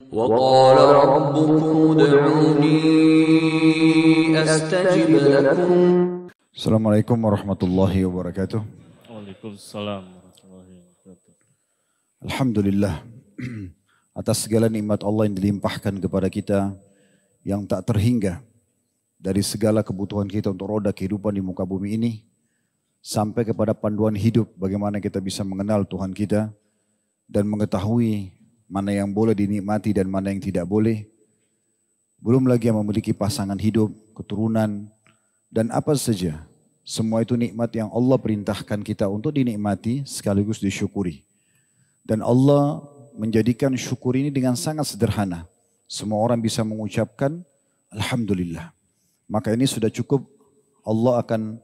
وقال ربكم ادعوني أستجب لكم. Assalamualaikum warahmatullahi wabarakatuh. Waalaikumsalam warahmatullahi wabarakatuh. Alhamdulillah atas segala nikmat Allah yang dilimpahkan kepada kita yang tak terhingga dari segala kebutuhan kita untuk roda kehidupan di muka bumi ini sampai kepada panduan hidup bagaimana kita bisa mengenal Tuhan kita dan mengetahui mana yang boleh dinikmati dan mana yang tidak boleh. Belum lagi yang memiliki pasangan hidup, keturunan, dan apa saja. Semua itu nikmat yang Allah perintahkan kita untuk dinikmati sekaligus disyukuri. Dan Allah menjadikan syukur ini dengan sangat sederhana. Semua orang bisa mengucapkan Alhamdulillah. Maka ini sudah cukup. Allah akan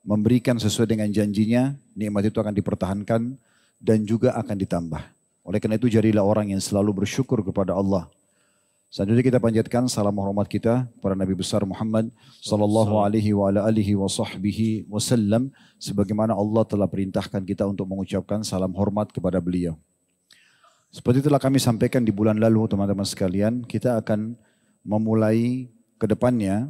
memberikan sesuai dengan janjinya. Nikmat itu akan dipertahankan dan juga akan ditambah. Oleh karena itu jadilah orang yang selalu bersyukur kepada Allah. Selanjutnya kita panjatkan salam hormat kita kepada Nabi besar Muhammad sallallahu alaihi wa ala alihi wa sahbihi wasallam sebagaimana Allah telah perintahkan kita untuk mengucapkan salam hormat kepada beliau. Seperti telah kami sampaikan di bulan lalu teman-teman sekalian, kita akan memulai ke depannya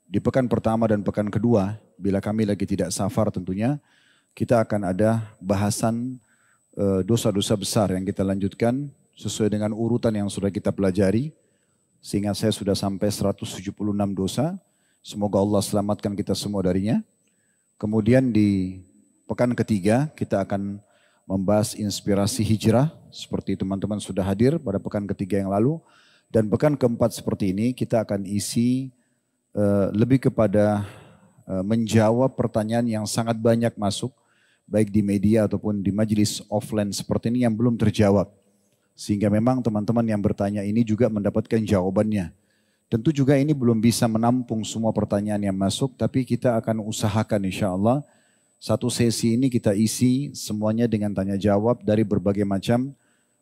di pekan pertama dan pekan kedua bila kami lagi tidak safar tentunya kita akan ada bahasan dosa-dosa besar yang kita lanjutkan sesuai dengan urutan yang sudah kita pelajari. Sehingga saya sudah sampai 176 dosa. Semoga Allah selamatkan kita semua darinya. Kemudian di pekan ketiga kita akan membahas inspirasi hijrah. Seperti teman-teman sudah hadir pada pekan ketiga yang lalu. Dan pekan keempat seperti ini kita akan isi lebih kepada menjawab pertanyaan yang sangat banyak masuk. Baik di media ataupun di majelis offline seperti ini yang belum terjawab. Sehingga memang teman-teman yang bertanya ini juga mendapatkan jawabannya. Tentu juga ini belum bisa menampung semua pertanyaan yang masuk, tapi kita akan usahakan insya Allah satu sesi ini kita isi semuanya dengan tanya jawab dari berbagai macam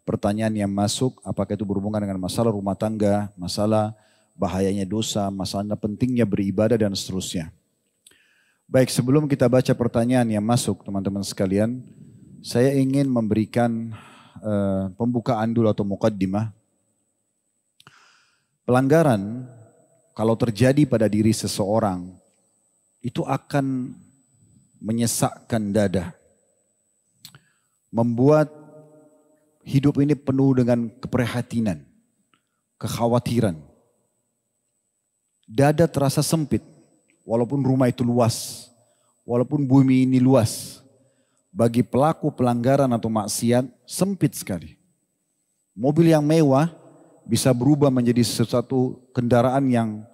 pertanyaan yang masuk, apakah itu berhubungan dengan masalah rumah tangga, masalah bahayanya dosa, masalah pentingnya beribadah dan seterusnya. Baik, sebelum kita baca pertanyaan yang masuk teman-teman sekalian, saya ingin memberikan pembukaan dulu atau muqaddimah. Pelanggaran kalau terjadi pada diri seseorang itu akan menyesakkan dada. Membuat hidup ini penuh dengan keprihatinan, kekhawatiran. Dada terasa sempit. Walaupun rumah itu luas, walaupun bumi ini luas, bagi pelaku pelanggaran atau maksiat sempit sekali. Mobil yang mewah bisa berubah menjadi sesuatu kendaraan yang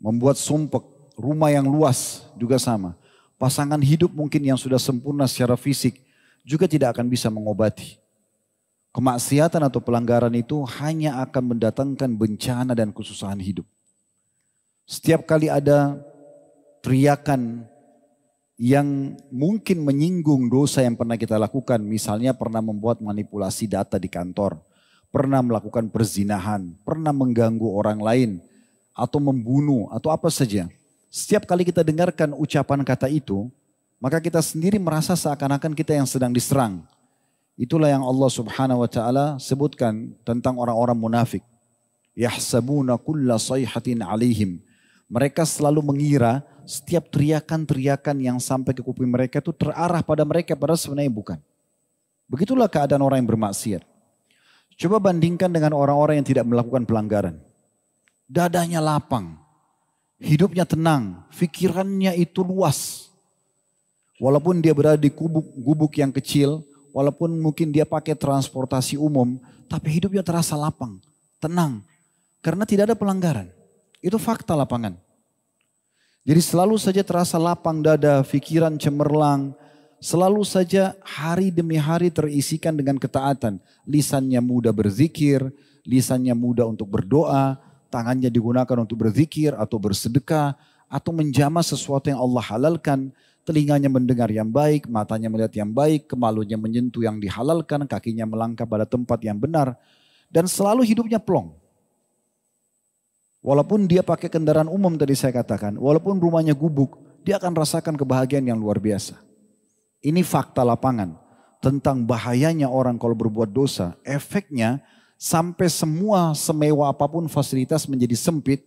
membuat sumpek. Rumah yang luas juga sama. Pasangan hidup mungkin yang sudah sempurna secara fisik juga tidak akan bisa mengobati. Kemaksiatan atau pelanggaran itu hanya akan mendatangkan bencana dan kesusahan hidup. Setiap kali ada teriakan yang mungkin menyinggung dosa yang pernah kita lakukan. Misalnya pernah membuat manipulasi data di kantor. Pernah melakukan perzinahan. Pernah mengganggu orang lain. Atau membunuh atau apa saja. Setiap kali kita dengarkan ucapan kata itu. Maka kita sendiri merasa seakan-akan kita yang sedang diserang. Itulah yang Allah subhanahu wa ta'ala sebutkan tentang orang-orang munafik. Yahsabuna kulla sayhatin alaihim. Mereka selalu mengira setiap teriakan-teriakan yang sampai ke kuping mereka itu terarah pada mereka padahal sebenarnya bukan. Begitulah keadaan orang yang bermaksiat. Coba bandingkan dengan orang-orang yang tidak melakukan pelanggaran. Dadanya lapang, hidupnya tenang, pikirannya itu luas. Walaupun dia berada di gubuk yang kecil, walaupun mungkin dia pakai transportasi umum, tapi hidupnya terasa lapang, tenang. Karena tidak ada pelanggaran. Itu fakta lapangan. Jadi selalu saja terasa lapang dada, pikiran cemerlang. Selalu saja hari demi hari terisikan dengan ketaatan. Lisannya mudah berzikir, lisannya mudah untuk berdoa, tangannya digunakan untuk berzikir atau bersedekah, atau menjamah sesuatu yang Allah halalkan. Telinganya mendengar yang baik, matanya melihat yang baik, kemaluannya menyentuh yang dihalalkan, kakinya melangkah pada tempat yang benar. Dan selalu hidupnya plong. Walaupun dia pakai kendaraan umum tadi saya katakan, walaupun rumahnya gubuk, dia akan rasakan kebahagiaan yang luar biasa. Ini fakta lapangan tentang bahayanya orang kalau berbuat dosa. Efeknya Sampai semua semewah apapun fasilitas menjadi sempit.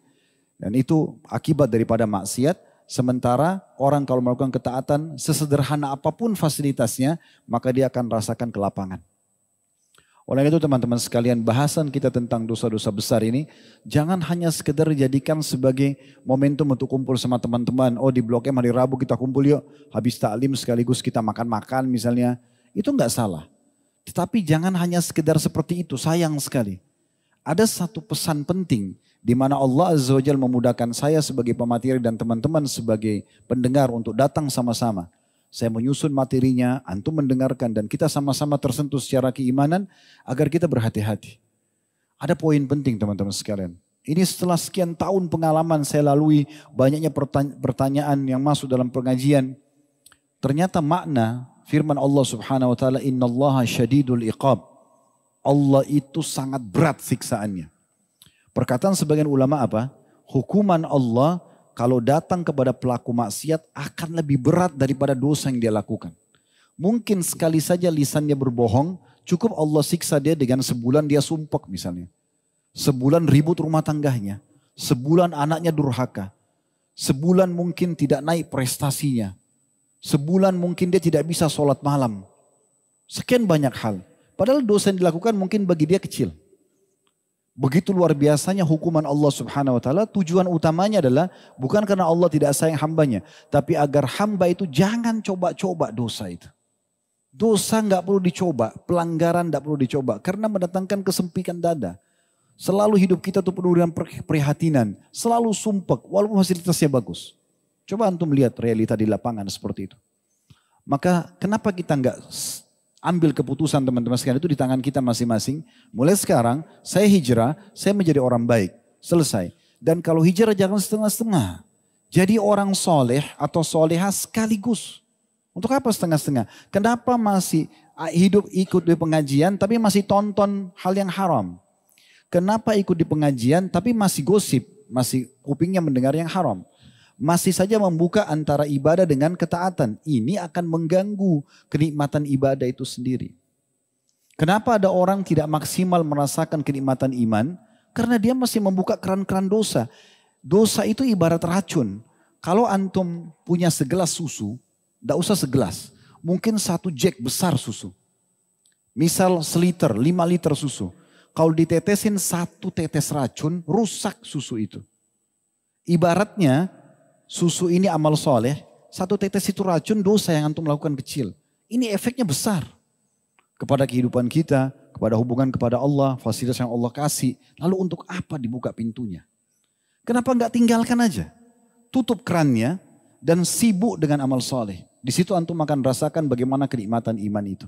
Dan itu akibat daripada maksiat. Sementara orang kalau melakukan ketaatan, sesederhana apapun fasilitasnya, maka dia akan rasakan kelapangan. Oleh itu teman-teman sekalian, bahasan kita tentang dosa-dosa besar ini, jangan hanya sekedar dijadikan sebagai momentum untuk kumpul sama teman-teman. Oh di Blok M hari Rabu kita kumpul yuk, habis taklim sekaligus kita makan-makan misalnya. Itu enggak salah. Tetapi jangan hanya sekedar seperti itu, sayang sekali. Ada satu pesan penting di mana Allah Azza wa Jalla memudahkan saya sebagai pemateri dan teman-teman sebagai pendengar untuk datang sama-sama. Saya menyusun materinya, antum mendengarkan dan kita sama-sama tersentuh secara keimanan agar kita berhati-hati. Ada poin penting teman-teman sekalian. Ini setelah sekian tahun pengalaman saya lalui, banyaknya pertanyaan yang masuk dalam pengajian. Ternyata makna firman Allah Subhanahu wa taala, innallaha syadidul iqab. Allah itu sangat berat siksaannya. Perkataan sebagian ulama apa? Hukuman Allah kalau datang kepada pelaku maksiat akan lebih berat daripada dosa yang dia lakukan. Mungkin sekali saja lisannya berbohong, cukup Allah siksa dia dengan sebulan dia sumpek misalnya. Sebulan ribut rumah tangganya. Sebulan anaknya durhaka. Sebulan mungkin tidak naik prestasinya. Sebulan mungkin dia tidak bisa sholat malam. Sekian banyak hal. Padahal dosa yang dilakukan mungkin bagi dia kecil. Begitu luar biasanya hukuman Allah Subhanahu wa taala, tujuan utamanya adalah bukan karena Allah tidak sayang hambanya, tapi agar hamba itu jangan coba-coba dosa itu. Dosa nggak perlu dicoba, pelanggaran nggak perlu dicoba karena mendatangkan kesempitan dada. Selalu hidup kita tuh penuh dengan prihatinan, selalu sumpek walaupun fasilitasnya bagus. Coba antum lihat realita di lapangan seperti itu. Maka kenapa kita nggak ambil keputusan teman-teman sekalian itu di tangan kita masing-masing. Mulai sekarang saya hijrah, saya menjadi orang baik. Selesai. Dan kalau hijrah jangan setengah-setengah. Jadi orang soleh atau soleha sekaligus. Untuk apa setengah-setengah? Kenapa masih hidup ikut di pengajian tapi masih tonton hal yang haram? Kenapa ikut di pengajian tapi masih gosip, masih kupingnya mendengar yang haram? Masih saja membuka antara ibadah dengan ketaatan. Ini akan mengganggu kenikmatan ibadah itu sendiri. Kenapa ada orang tidak maksimal merasakan kenikmatan iman? Karena dia masih membuka keran-keran dosa. Dosa itu ibarat racun. Kalau antum punya segelas susu, tidak usah segelas. Mungkin satu jek besar susu. Misal seliter, 5 liter susu. Kalau ditetesin satu tetes racun, rusak susu itu. Ibaratnya, susu ini amal soleh, satu tetes itu racun, dosa yang antum lakukan kecil. Ini efeknya besar. Kepada kehidupan kita, kepada hubungan kepada Allah, fasilitas yang Allah kasih. Lalu untuk apa dibuka pintunya? Kenapa enggak tinggalkan aja? Tutup kerannya dan sibuk dengan amal soleh. Di situ antum akan rasakan bagaimana kenikmatan iman itu.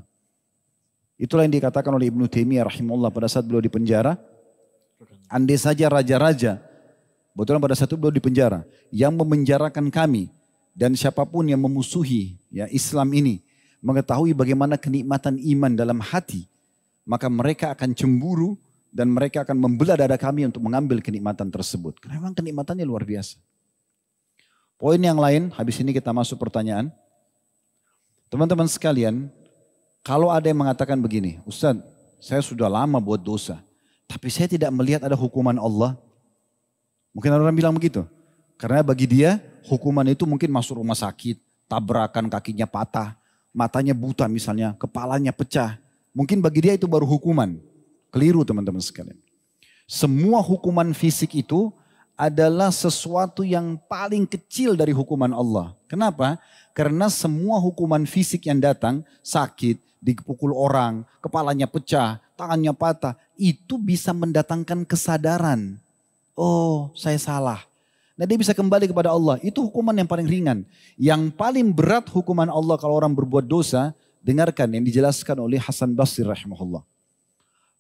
Itulah yang dikatakan oleh Ibnu Taimiyah rahimahullah pada saat beliau di penjara. Andai saja raja-raja, betulan pada saat itu beliau di penjara, yang memenjarakan kami dan siapapun yang memusuhi ya Islam ini mengetahui bagaimana kenikmatan iman dalam hati, maka mereka akan cemburu dan mereka akan membelah dada kami untuk mengambil kenikmatan tersebut. Karena memang kenikmatannya luar biasa. Poin yang lain, habis ini kita masuk pertanyaan. Teman-teman sekalian, kalau ada yang mengatakan begini, Ustaz, saya sudah lama buat dosa, tapi saya tidak melihat ada hukuman Allah. Mungkin ada orang bilang begitu. Karena bagi dia hukuman itu mungkin masuk rumah sakit, tabrakan kakinya patah, matanya buta misalnya, kepalanya pecah. Mungkin bagi dia itu baru hukuman. Keliru teman-teman sekalian. Semua hukuman fisik itu adalah sesuatu yang paling kecil dari hukuman Allah. Kenapa? Karena semua hukuman fisik yang datang, sakit, dipukul orang, kepalanya pecah, tangannya patah, itu bisa mendatangkan kesadaran. Oh, saya salah. Nah, dia bisa kembali kepada Allah. Itu hukuman yang paling ringan. Yang paling berat hukuman Allah kalau orang berbuat dosa, dengarkan yang dijelaskan oleh Hasan Basri rahimahullah.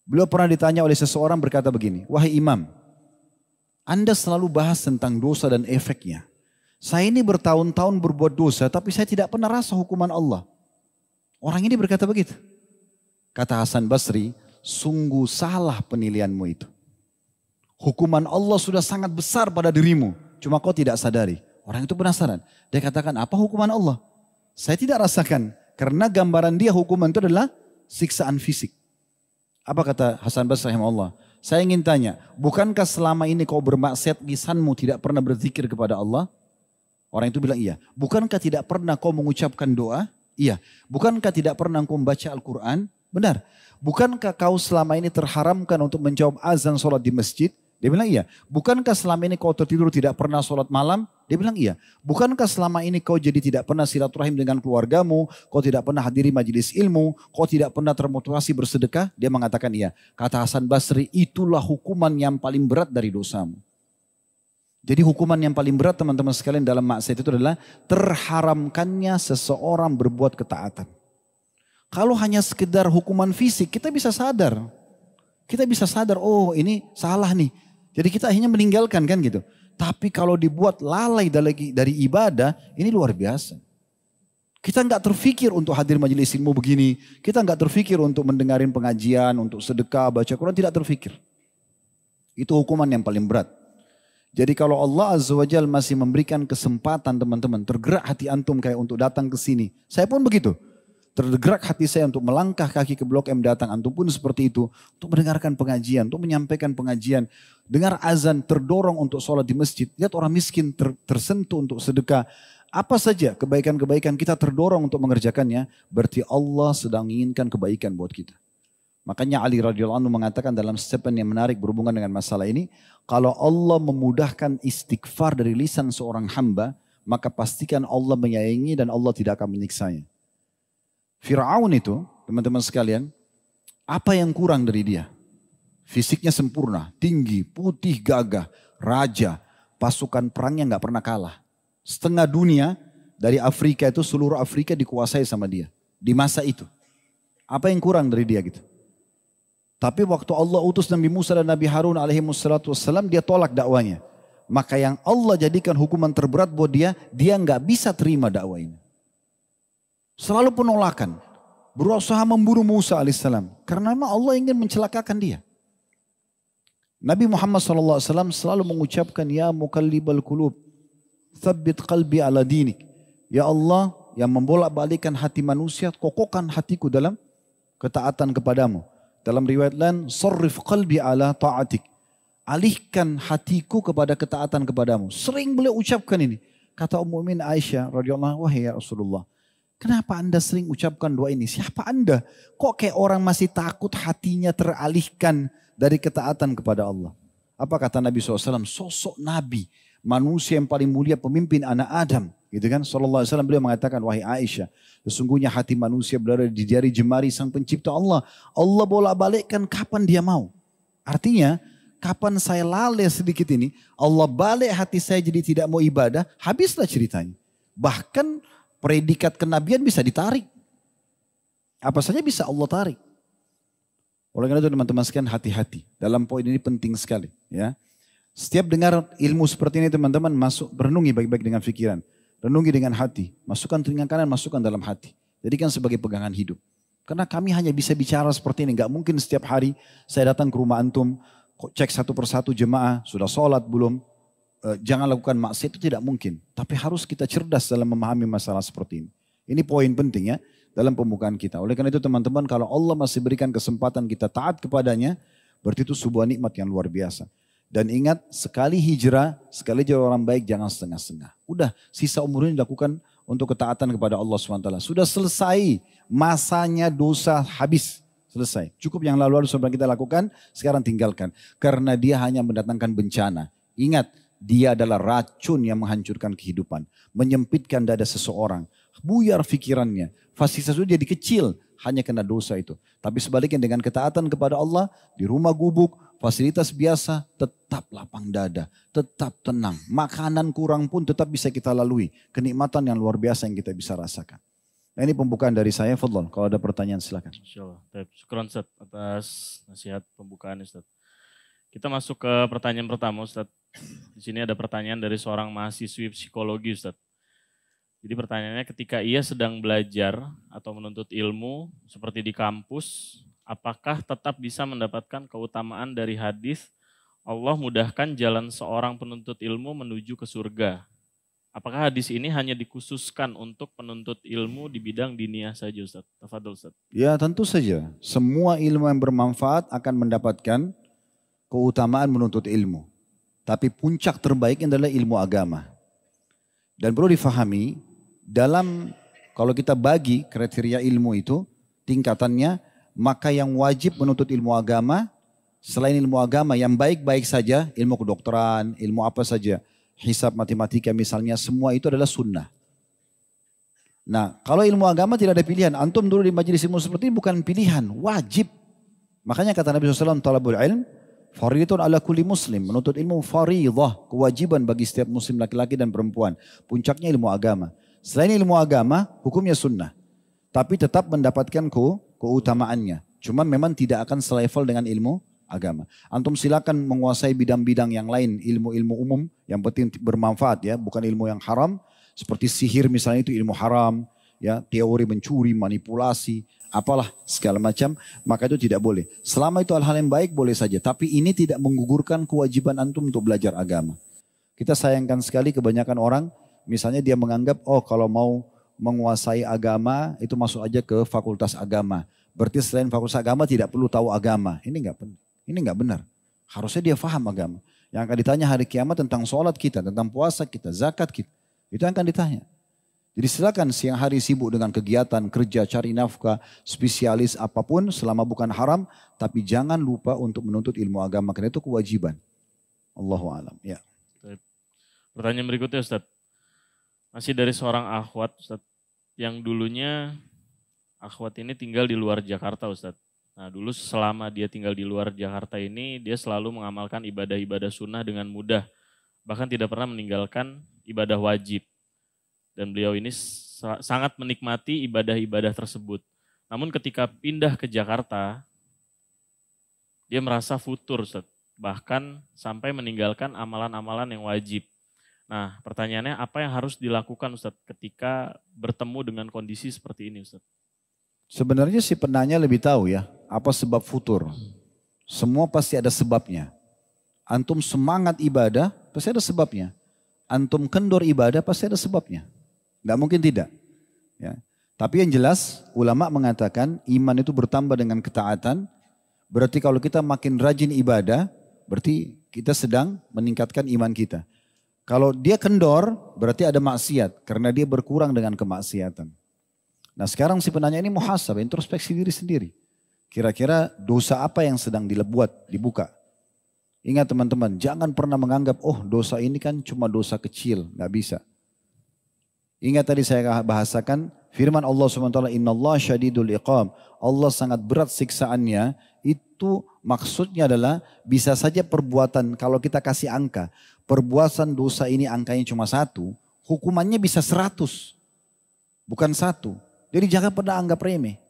Beliau pernah ditanya oleh seseorang berkata begini, wahai imam, Anda selalu bahas tentang dosa dan efeknya. Saya ini bertahun-tahun berbuat dosa, tapi saya tidak pernah rasa hukuman Allah. Orang ini berkata begitu. Kata Hasan Basri, sungguh salah penilaianmu itu. Hukuman Allah sudah sangat besar pada dirimu. Cuma kau tidak sadari. Orang itu penasaran. Dia katakan, apa hukuman Allah? Saya tidak rasakan. Karena gambaran dia hukuman itu adalah siksaan fisik. Apa kata Hasan Basri rahimahullah? Saya ingin tanya, bukankah selama ini kau bermaksiat lisanmu tidak pernah berzikir kepada Allah? Orang itu bilang iya. Bukankah tidak pernah kau mengucapkan doa? Iya. Bukankah tidak pernah kau membaca Al-Quran? Benar. Bukankah kau selama ini terharamkan untuk menjawab azan sholat di masjid? Dia bilang iya. Bukankah selama ini kau tertidur tidak pernah sholat malam? Dia bilang iya. Bukankah selama ini kau jadi tidak pernah silaturahim dengan keluargamu? Kau tidak pernah hadiri majelis ilmu? Kau tidak pernah termotivasi bersedekah? Dia mengatakan iya. Kata Hasan Basri, itulah hukuman yang paling berat dari dosamu. Jadi hukuman yang paling berat teman-teman sekalian dalam maksiat itu adalah terharamkannya seseorang berbuat ketaatan. Kalau hanya sekedar hukuman fisik, kita bisa sadar. Kita bisa sadar, oh ini salah nih. Jadi kita akhirnya meninggalkan kan gitu. Tapi kalau dibuat lalai dari ibadah, ini luar biasa. Kita nggak terfikir untuk hadir majelis ilmu begini. Kita nggak terfikir untuk mendengarin pengajian, untuk sedekah, baca Quran, tidak terfikir. Itu hukuman yang paling berat. Jadi kalau Allah Azza wa Jalla masih memberikan kesempatan teman-teman, tergerak hati antum kayak untuk datang ke sini. Saya pun begitu. Tergerak hati saya untuk melangkah kaki ke Blok M datang. Antum pun seperti itu. Untuk mendengarkan pengajian, untuk menyampaikan pengajian. Dengar azan, terdorong untuk sholat di masjid. Lihat orang miskin tersentuh untuk sedekah. Apa saja kebaikan-kebaikan kita terdorong untuk mengerjakannya. Berarti Allah sedang menginginkan kebaikan buat kita. Makanya Ali radhiyallahu anhu mengatakan dalam statement yang menarik berhubungan dengan masalah ini. Kalau Allah memudahkan istighfar dari lisan seorang hamba. Maka pastikan Allah menyayangi dan Allah tidak akan menyiksanya. Fir'aun itu, teman-teman sekalian, apa yang kurang dari dia? Fisiknya sempurna, tinggi, putih, gagah, raja, pasukan perangnya nggak pernah kalah. Setengah dunia dari Afrika itu, seluruh Afrika dikuasai sama dia. Di masa itu. Apa yang kurang dari dia gitu? Tapi waktu Allah utus Nabi Musa dan Nabi Harun alaihimussalam, dia tolak dakwanya. Maka yang Allah jadikan hukuman terberat buat dia nggak bisa terima dakwah ini. Selalu penolakan. Berusaha membunuh Musa alaihissalam. Karena memang Allah ingin mencelakakan dia. Nabi Muhammad SAW selalu mengucapkan, Ya muqallibal qulub, thabbit qalbi ala dinik. Ya Allah yang membolak-balikkan hati manusia, kokohkan hatiku dalam ketaatan kepadamu. Dalam riwayat lain, sarrif qalbi ala ta'atik. Alihkan hatiku kepada ketaatan kepadamu. Sering beliau ucapkan ini. Kata Ummu Mukminin Aisyah radhiyallahu anha, ya Rasulullah. Kenapa Anda sering ucapkan doa ini? Siapa Anda? Kok kayak orang masih takut hatinya teralihkan dari ketaatan kepada Allah? Apa kata Nabi SAW? Sosok Nabi, manusia yang paling mulia, pemimpin anak Adam. Gitu kan? SAW beliau mengatakan, wahai Aisyah, sesungguhnya hati manusia berada di jari jemari sang pencipta Allah. Allah bolak-balikkan kapan dia mau. Artinya, kapan saya lalai sedikit ini, Allah balik hati saya jadi tidak mau ibadah, habislah ceritanya. Bahkan predikat kenabian bisa ditarik. Apa saja bisa Allah tarik. Oleh karena itu teman-teman sekalian hati-hati. Dalam poin ini penting sekali. Ya. Setiap dengar ilmu seperti ini teman-teman masuk, renungi baik-baik dengan pikiran. Renungi dengan hati. Masukkan telinga kanan, masukkan dalam hati. Jadikan sebagai pegangan hidup. Karena kami hanya bisa bicara seperti ini. Gak mungkin setiap hari saya datang ke rumah antum. Cek satu persatu jemaah. Sudah sholat belum? Jangan lakukan maksiat, itu tidak mungkin. Tapi harus kita cerdas dalam memahami masalah seperti ini. Ini poin penting ya dalam pembukaan kita. Oleh karena itu teman-teman, kalau Allah masih berikan kesempatan kita taat kepadanya, berarti itu sebuah nikmat yang luar biasa. Dan ingat, sekali hijrah, sekali jadi orang baik, jangan setengah-setengah. Udah, sisa umur ini dilakukan untuk ketaatan kepada Allah SWT. Sudah selesai masanya dosa habis. Selesai. Cukup yang lalu-lalu sudah kita lakukan, sekarang tinggalkan. Karena dia hanya mendatangkan bencana. Ingat, dia adalah racun yang menghancurkan kehidupan. Menyempitkan dada seseorang. Buyar fikirannya. Fasilitas itu jadi kecil. Hanya kena dosa itu. Tapi sebaliknya dengan ketaatan kepada Allah. Di rumah gubuk. Fasilitas biasa. Tetap lapang dada. Tetap tenang. Makanan kurang pun tetap bisa kita lalui. Kenikmatan yang luar biasa yang kita bisa rasakan. Nah ini pembukaan dari saya. Fadlon. Kalau ada pertanyaan silakan. Insyaallah. Syukran Ustaz atas nasihat pembukaan Ustaz. Kita masuk ke pertanyaan pertama Ustaz. Di sini ada pertanyaan dari seorang mahasiswi psikologi Ustaz. Jadi pertanyaannya ketika ia sedang belajar atau menuntut ilmu seperti di kampus, apakah tetap bisa mendapatkan keutamaan dari hadis Allah mudahkan jalan seorang penuntut ilmu menuju ke surga? apakah hadis ini hanya dikhususkan untuk penuntut ilmu di bidang diniyah saja Ustaz? Tafadhol Ustaz. Ya tentu saja, semua ilmu yang bermanfaat akan mendapatkan keutamaan menuntut ilmu. Tapi puncak terbaik adalah ilmu agama. Dan perlu difahami, kalau kita bagi kriteria ilmu itu, tingkatannya, maka yang wajib menuntut ilmu agama, selain ilmu agama yang baik-baik saja, ilmu kedokteran, ilmu apa saja, hisab, matematika misalnya, semua itu adalah sunnah. Nah, kalau ilmu agama tidak ada pilihan. Antum dulu di majelis ilmu seperti ini bukan pilihan, wajib. Makanya kata Nabi SAW, talabul ilm, fariidun ala kulli muslim. Menuntut ilmu fariidah, kewajiban bagi setiap muslim laki-laki dan perempuan. Puncaknya ilmu agama. Selain ilmu agama, hukumnya sunnah. Tapi tetap mendapatkan keutamaannya. Cuma memang tidak akan selevel dengan ilmu agama. Antum silakan menguasai bidang-bidang yang lain, ilmu-ilmu umum yang penting bermanfaat ya, bukan ilmu yang haram. Seperti sihir misalnya itu ilmu haram, ya, teori mencuri, manipulasi, apalah segala macam, maka itu tidak boleh. Selama itu hal-hal yang baik boleh saja, tapi ini tidak menggugurkan kewajiban antum untuk belajar agama. Kita sayangkan sekali kebanyakan orang, misalnya dia menganggap, oh kalau mau menguasai agama itu masuk aja ke fakultas agama. Berarti selain fakultas agama tidak perlu tahu agama. Ini enggak benar. Harusnya dia faham agama. Yang akan ditanya hari kiamat tentang sholat kita, tentang puasa kita, zakat kita. Itu yang akan ditanya. Jadi silakan siang hari sibuk dengan kegiatan, kerja, cari nafkah, spesialis apapun selama bukan haram. Tapi jangan lupa untuk menuntut ilmu agama, karena itu kewajiban. Allahu a'lam. Ya. Pertanyaan berikutnya Ustaz. Masih dari seorang akhwat Ustaz. Yang dulunya akhwat ini tinggal di luar Jakarta Ustaz. Nah dulu selama dia tinggal di luar Jakarta ini, dia selalu mengamalkan ibadah-ibadah sunnah dengan mudah. Bahkan tidak pernah meninggalkan ibadah wajib. Dan beliau ini sangat menikmati ibadah-ibadah tersebut. Namun ketika pindah ke Jakarta, dia merasa futur Ustaz. Bahkan sampai meninggalkan amalan-amalan yang wajib. Nah pertanyaannya apa yang harus dilakukan Ustaz ketika bertemu dengan kondisi seperti ini Ustaz? Sebenarnya si penanya lebih tahu ya, apa sebab futur. Semua pasti ada sebabnya. Antum semangat ibadah, pasti ada sebabnya. Antum kendor ibadah, pasti ada sebabnya. Nggak mungkin tidak. Ya. Tapi yang jelas ulama mengatakan iman itu bertambah dengan ketaatan. Berarti kalau kita makin rajin ibadah, berarti kita sedang meningkatkan iman kita. Kalau dia kendor, berarti ada maksiat. Karena dia berkurang dengan kemaksiatan. Nah sekarang si penanya ini muhasabah, introspeksi diri sendiri. Kira-kira dosa apa yang sedang dibuka. Ingat teman-teman, jangan pernah menganggap, oh dosa ini kan cuma dosa kecil, nggak bisa. Ingat tadi saya bahasakan, firman Allah SWT, Inna Allah syadidul iqam. Allah sangat berat siksaannya, itu maksudnya adalah bisa saja perbuatan, kalau kita kasih angka, perbuatan dosa ini angkanya cuma 1, hukumannya bisa 100, bukan 1. Jadi jangan pernah anggap remeh.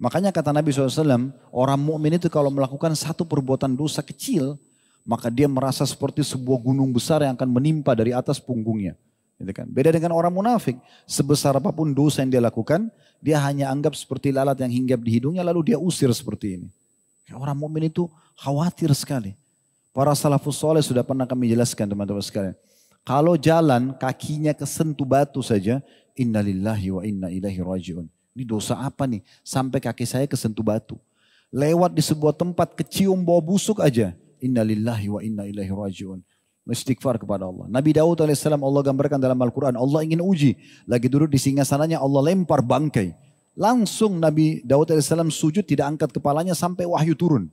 Makanya kata Nabi SAW, orang mukmin itu kalau melakukan satu perbuatan dosa kecil, maka dia merasa seperti sebuah gunung besar yang akan menimpa dari atas punggungnya. Gitu kan? Beda dengan orang munafik, sebesar apapun dosa yang dia lakukan, dia hanya anggap seperti lalat yang hinggap di hidungnya lalu dia usir seperti ini. Orang mukmin itu khawatir sekali. Para salafus soleh sudah pernah kami jelaskan teman-teman sekalian. Kalau jalan kakinya kesentuh batu saja, innalillahi wa inna ilaihi raji'un. Ini dosa apa nih? Sampai kaki saya kesentuh batu. Lewat di sebuah tempat kecium bau busuk aja. Innalillahi wa inna ilaihi raji'un. Istighfar kepada Allah. Nabi Daud AS Allah gambarkan dalam Al-Quran. Allah ingin uji. Lagi duduk di singgasananya Allah lempar bangkai. Langsung Nabi Daud AS sujud tidak angkat kepalanya sampai wahyu turun.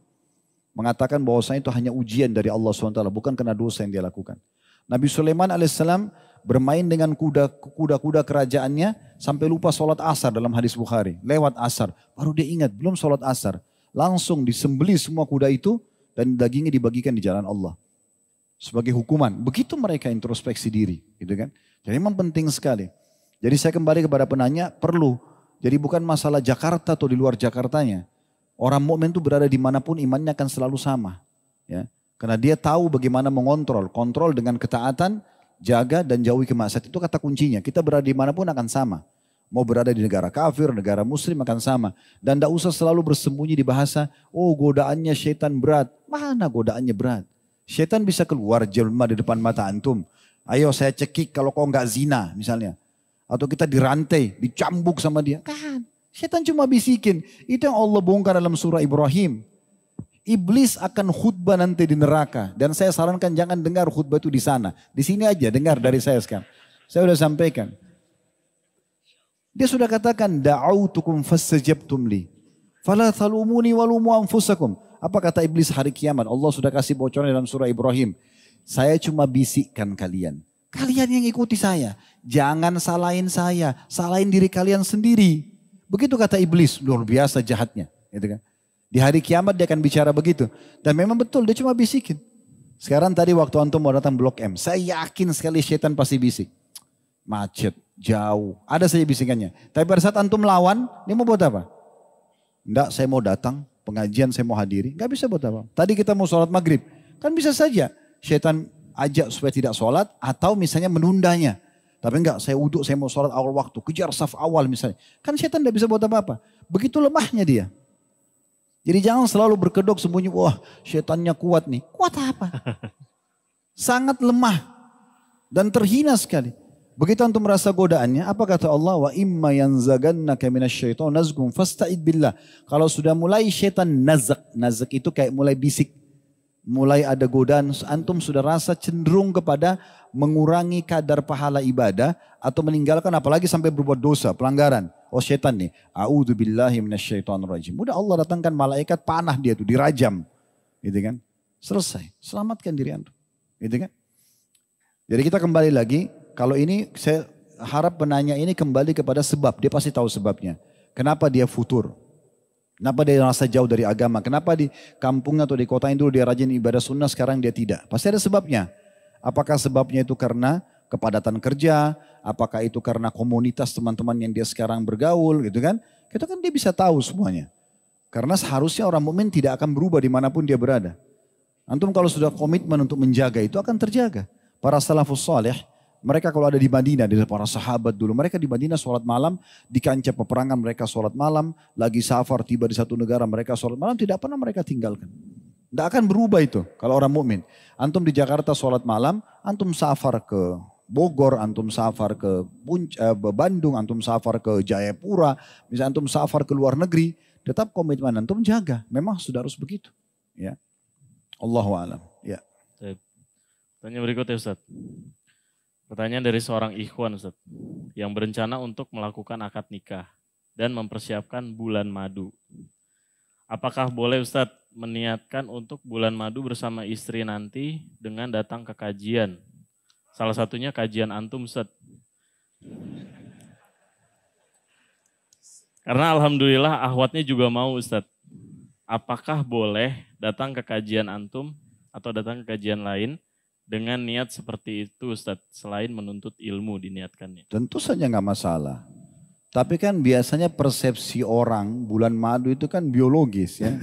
Mengatakan bahwasanya itu hanya ujian dari Allah SWT. Bukan karena dosa yang dia lakukan. Nabi Sulaiman AS bermain dengan kuda-kuda kerajaannya sampai lupa sholat asar dalam hadis Bukhari. Lewat asar, baru dia ingat belum sholat asar. Langsung disembeli semua kuda itu dan dagingnya dibagikan di jalan Allah. Sebagai hukuman. Begitu mereka introspeksi diri. Gitu kan? Jadi memang penting sekali. Jadi saya kembali kepada penanya, perlu. Jadi bukan masalah Jakarta atau di luar Jakartanya. Orang mukmin itu berada dimanapun imannya akan selalu sama. Ya. Karena dia tahu bagaimana mengontrol. Kontrol dengan ketaatan, jaga dan jauhi kemaksiatan. Itu kata kuncinya. Kita berada dimanapun akan sama. Mau berada di negara kafir, negara muslim akan sama. Dan tidak usah selalu bersembunyi di bahasa, oh godaannya syaitan berat. Mana godaannya berat? Syaitan bisa keluar jelma di depan mata antum. Ayo saya cekik kalau kau nggak zina misalnya. Atau kita dirantai, dicambuk sama dia. Kan, setan cuma bisikin. Itu yang Allah bongkar dalam surah Ibrahim. Iblis akan khutbah nanti di neraka. Dan saya sarankan jangan dengar khutbah itu di sana. Di sini aja dengar dari saya sekarang. Saya sudah sampaikan. Dia sudah katakan, da'autukum fastajabtum li. Fala thalumuni walumu anfusakum. Apa kata iblis hari kiamat? Allah sudah kasih bocoran dalam surah Ibrahim. Saya cuma bisikkan kalian. Kalian yang ikuti saya. Jangan salahin saya. Salahin diri kalian sendiri. Begitu kata iblis. Luar biasa jahatnya. Gitu kan. Di hari kiamat dia akan bicara begitu. Dan memang betul dia cuma bisikin. Sekarang tadi waktu antum mau datang Blok M. Saya yakin sekali setan pasti bisik. Macet, jauh. Ada saja bisikannya. Tapi pada saat antum lawan, ini mau buat apa? Enggak, saya mau datang. Pengajian saya mau hadiri. Enggak bisa buat apa. Tadi kita mau sholat maghrib. Kan bisa saja. Setan ajak supaya tidak sholat atau misalnya menundanya. Tapi enggak, saya uduk, saya mau sholat awal waktu. Kejar saf awal misalnya. Kan setan tidak bisa buat apa-apa. Begitu lemahnya dia. Jadi jangan selalu berkedok sembunyi, wah setannya kuat nih. Kuat apa? Sangat lemah dan terhina sekali. Begitu antum merasa godaannya, apa kata Allah? Wa imma yanzagannaka minasyaitonir nazghun fasta'id billah. Kalau sudah mulai setan nazak, nazak itu kayak mulai bisik. Mulai ada godaan, antum sudah rasa cenderung kepada mengurangi kadar pahala ibadah atau meninggalkan apalagi sampai berbuat dosa, pelanggaran. Oh setan nih, a'udzubillahi minasyaitonirrajim. Udah Allah datangkan malaikat panah dia tuh, dirajam. Gitu kan? Selesai, selamatkan diri antum. Gitu kan? Jadi kita kembali lagi, kalau ini saya harap penanya ini kembali kepada sebab, dia pasti tahu sebabnya. Kenapa dia futur? Kenapa dia merasa jauh dari agama? Kenapa di kampungnya atau di kotanya dulu dia rajin ibadah sunnah, sekarang dia tidak? Pasti ada sebabnya. Apakah sebabnya itu karena kepadatan kerja? Apakah itu karena komunitas teman-teman yang dia sekarang bergaul gitu kan? Itu kan dia bisa tahu semuanya. Karena seharusnya orang mukmin tidak akan berubah dimanapun dia berada. Antum kalau sudah komitmen untuk menjaga itu akan terjaga. Para salafus saleh, mereka kalau ada di Madinah, dari para sahabat dulu, mereka di Madinah sholat malam, di kancah peperangan mereka sholat malam, lagi safar tiba di satu negara mereka sholat malam, tidak pernah mereka tinggalkan. Tidak akan berubah itu kalau orang mukmin. Antum di Jakarta sholat malam, antum safar ke Bogor, antum safar ke Bandung, antum safar ke Jayapura, misalnya antum safar ke luar negeri, tetap komitmen antum jaga. Memang sudah harus begitu. Ya, Allahu a'lam. Ya. Tanya berikutnya Ustaz. Pertanyaan dari seorang ikhwan Ustaz, yang berencana untuk melakukan akad nikah dan mempersiapkan bulan madu. Apakah boleh Ustaz meniatkan untuk bulan madu bersama istri nanti dengan datang ke kajian? Salah satunya kajian antum Ustaz. Karena alhamdulillah ahwatnya juga mau Ustaz. Apakah boleh datang ke kajian antum atau datang ke kajian lain dengan niat seperti itu Ustaz, selain menuntut ilmu diniatkannya? Tentu saja nggak masalah. Tapi kan biasanya persepsi orang bulan madu itu kan biologis ya.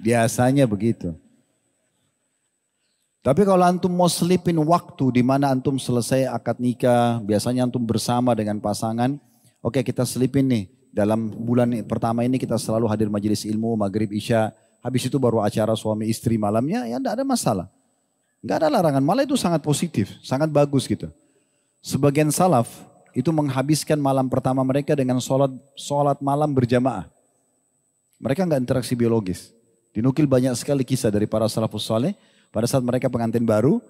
Biasanya begitu. Tapi kalau antum mau selipin waktu di mana antum selesai akad nikah, biasanya antum bersama dengan pasangan, oke kita selipin nih. Dalam bulan pertama ini kita selalu hadir majelis ilmu, maghrib, isya. Habis itu baru acara suami istri malamnya, ya enggak ada masalah. Enggak ada larangan, malah itu sangat positif, sangat bagus gitu. Sebagian salaf itu menghabiskan malam pertama mereka dengan sholat malam berjamaah. Mereka enggak interaksi biologis. Dinukil banyak sekali kisah dari para salafus saleh. Pada saat mereka pengantin baru,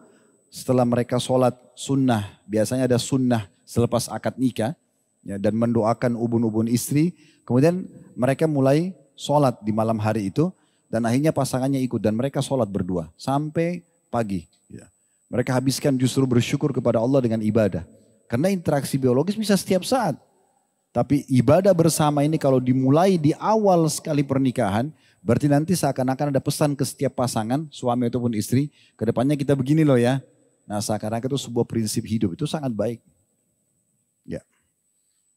setelah mereka sholat sunnah, biasanya ada sunnah selepas akad nikah, ya, dan mendoakan ubun-ubun istri. Kemudian mereka mulai sholat di malam hari itu, dan akhirnya pasangannya ikut, dan mereka sholat berdua sampai pagi. Ya. Mereka habiskan justru bersyukur kepada Allah dengan ibadah. Karena interaksi biologis bisa setiap saat. Tapi ibadah bersama ini kalau dimulai di awal sekali pernikahan, berarti nanti seakan-akan ada pesan ke setiap pasangan, suami ataupun istri, kedepannya kita begini loh ya. Nah seakan-akan itu sebuah prinsip hidup, itu sangat baik. Ya.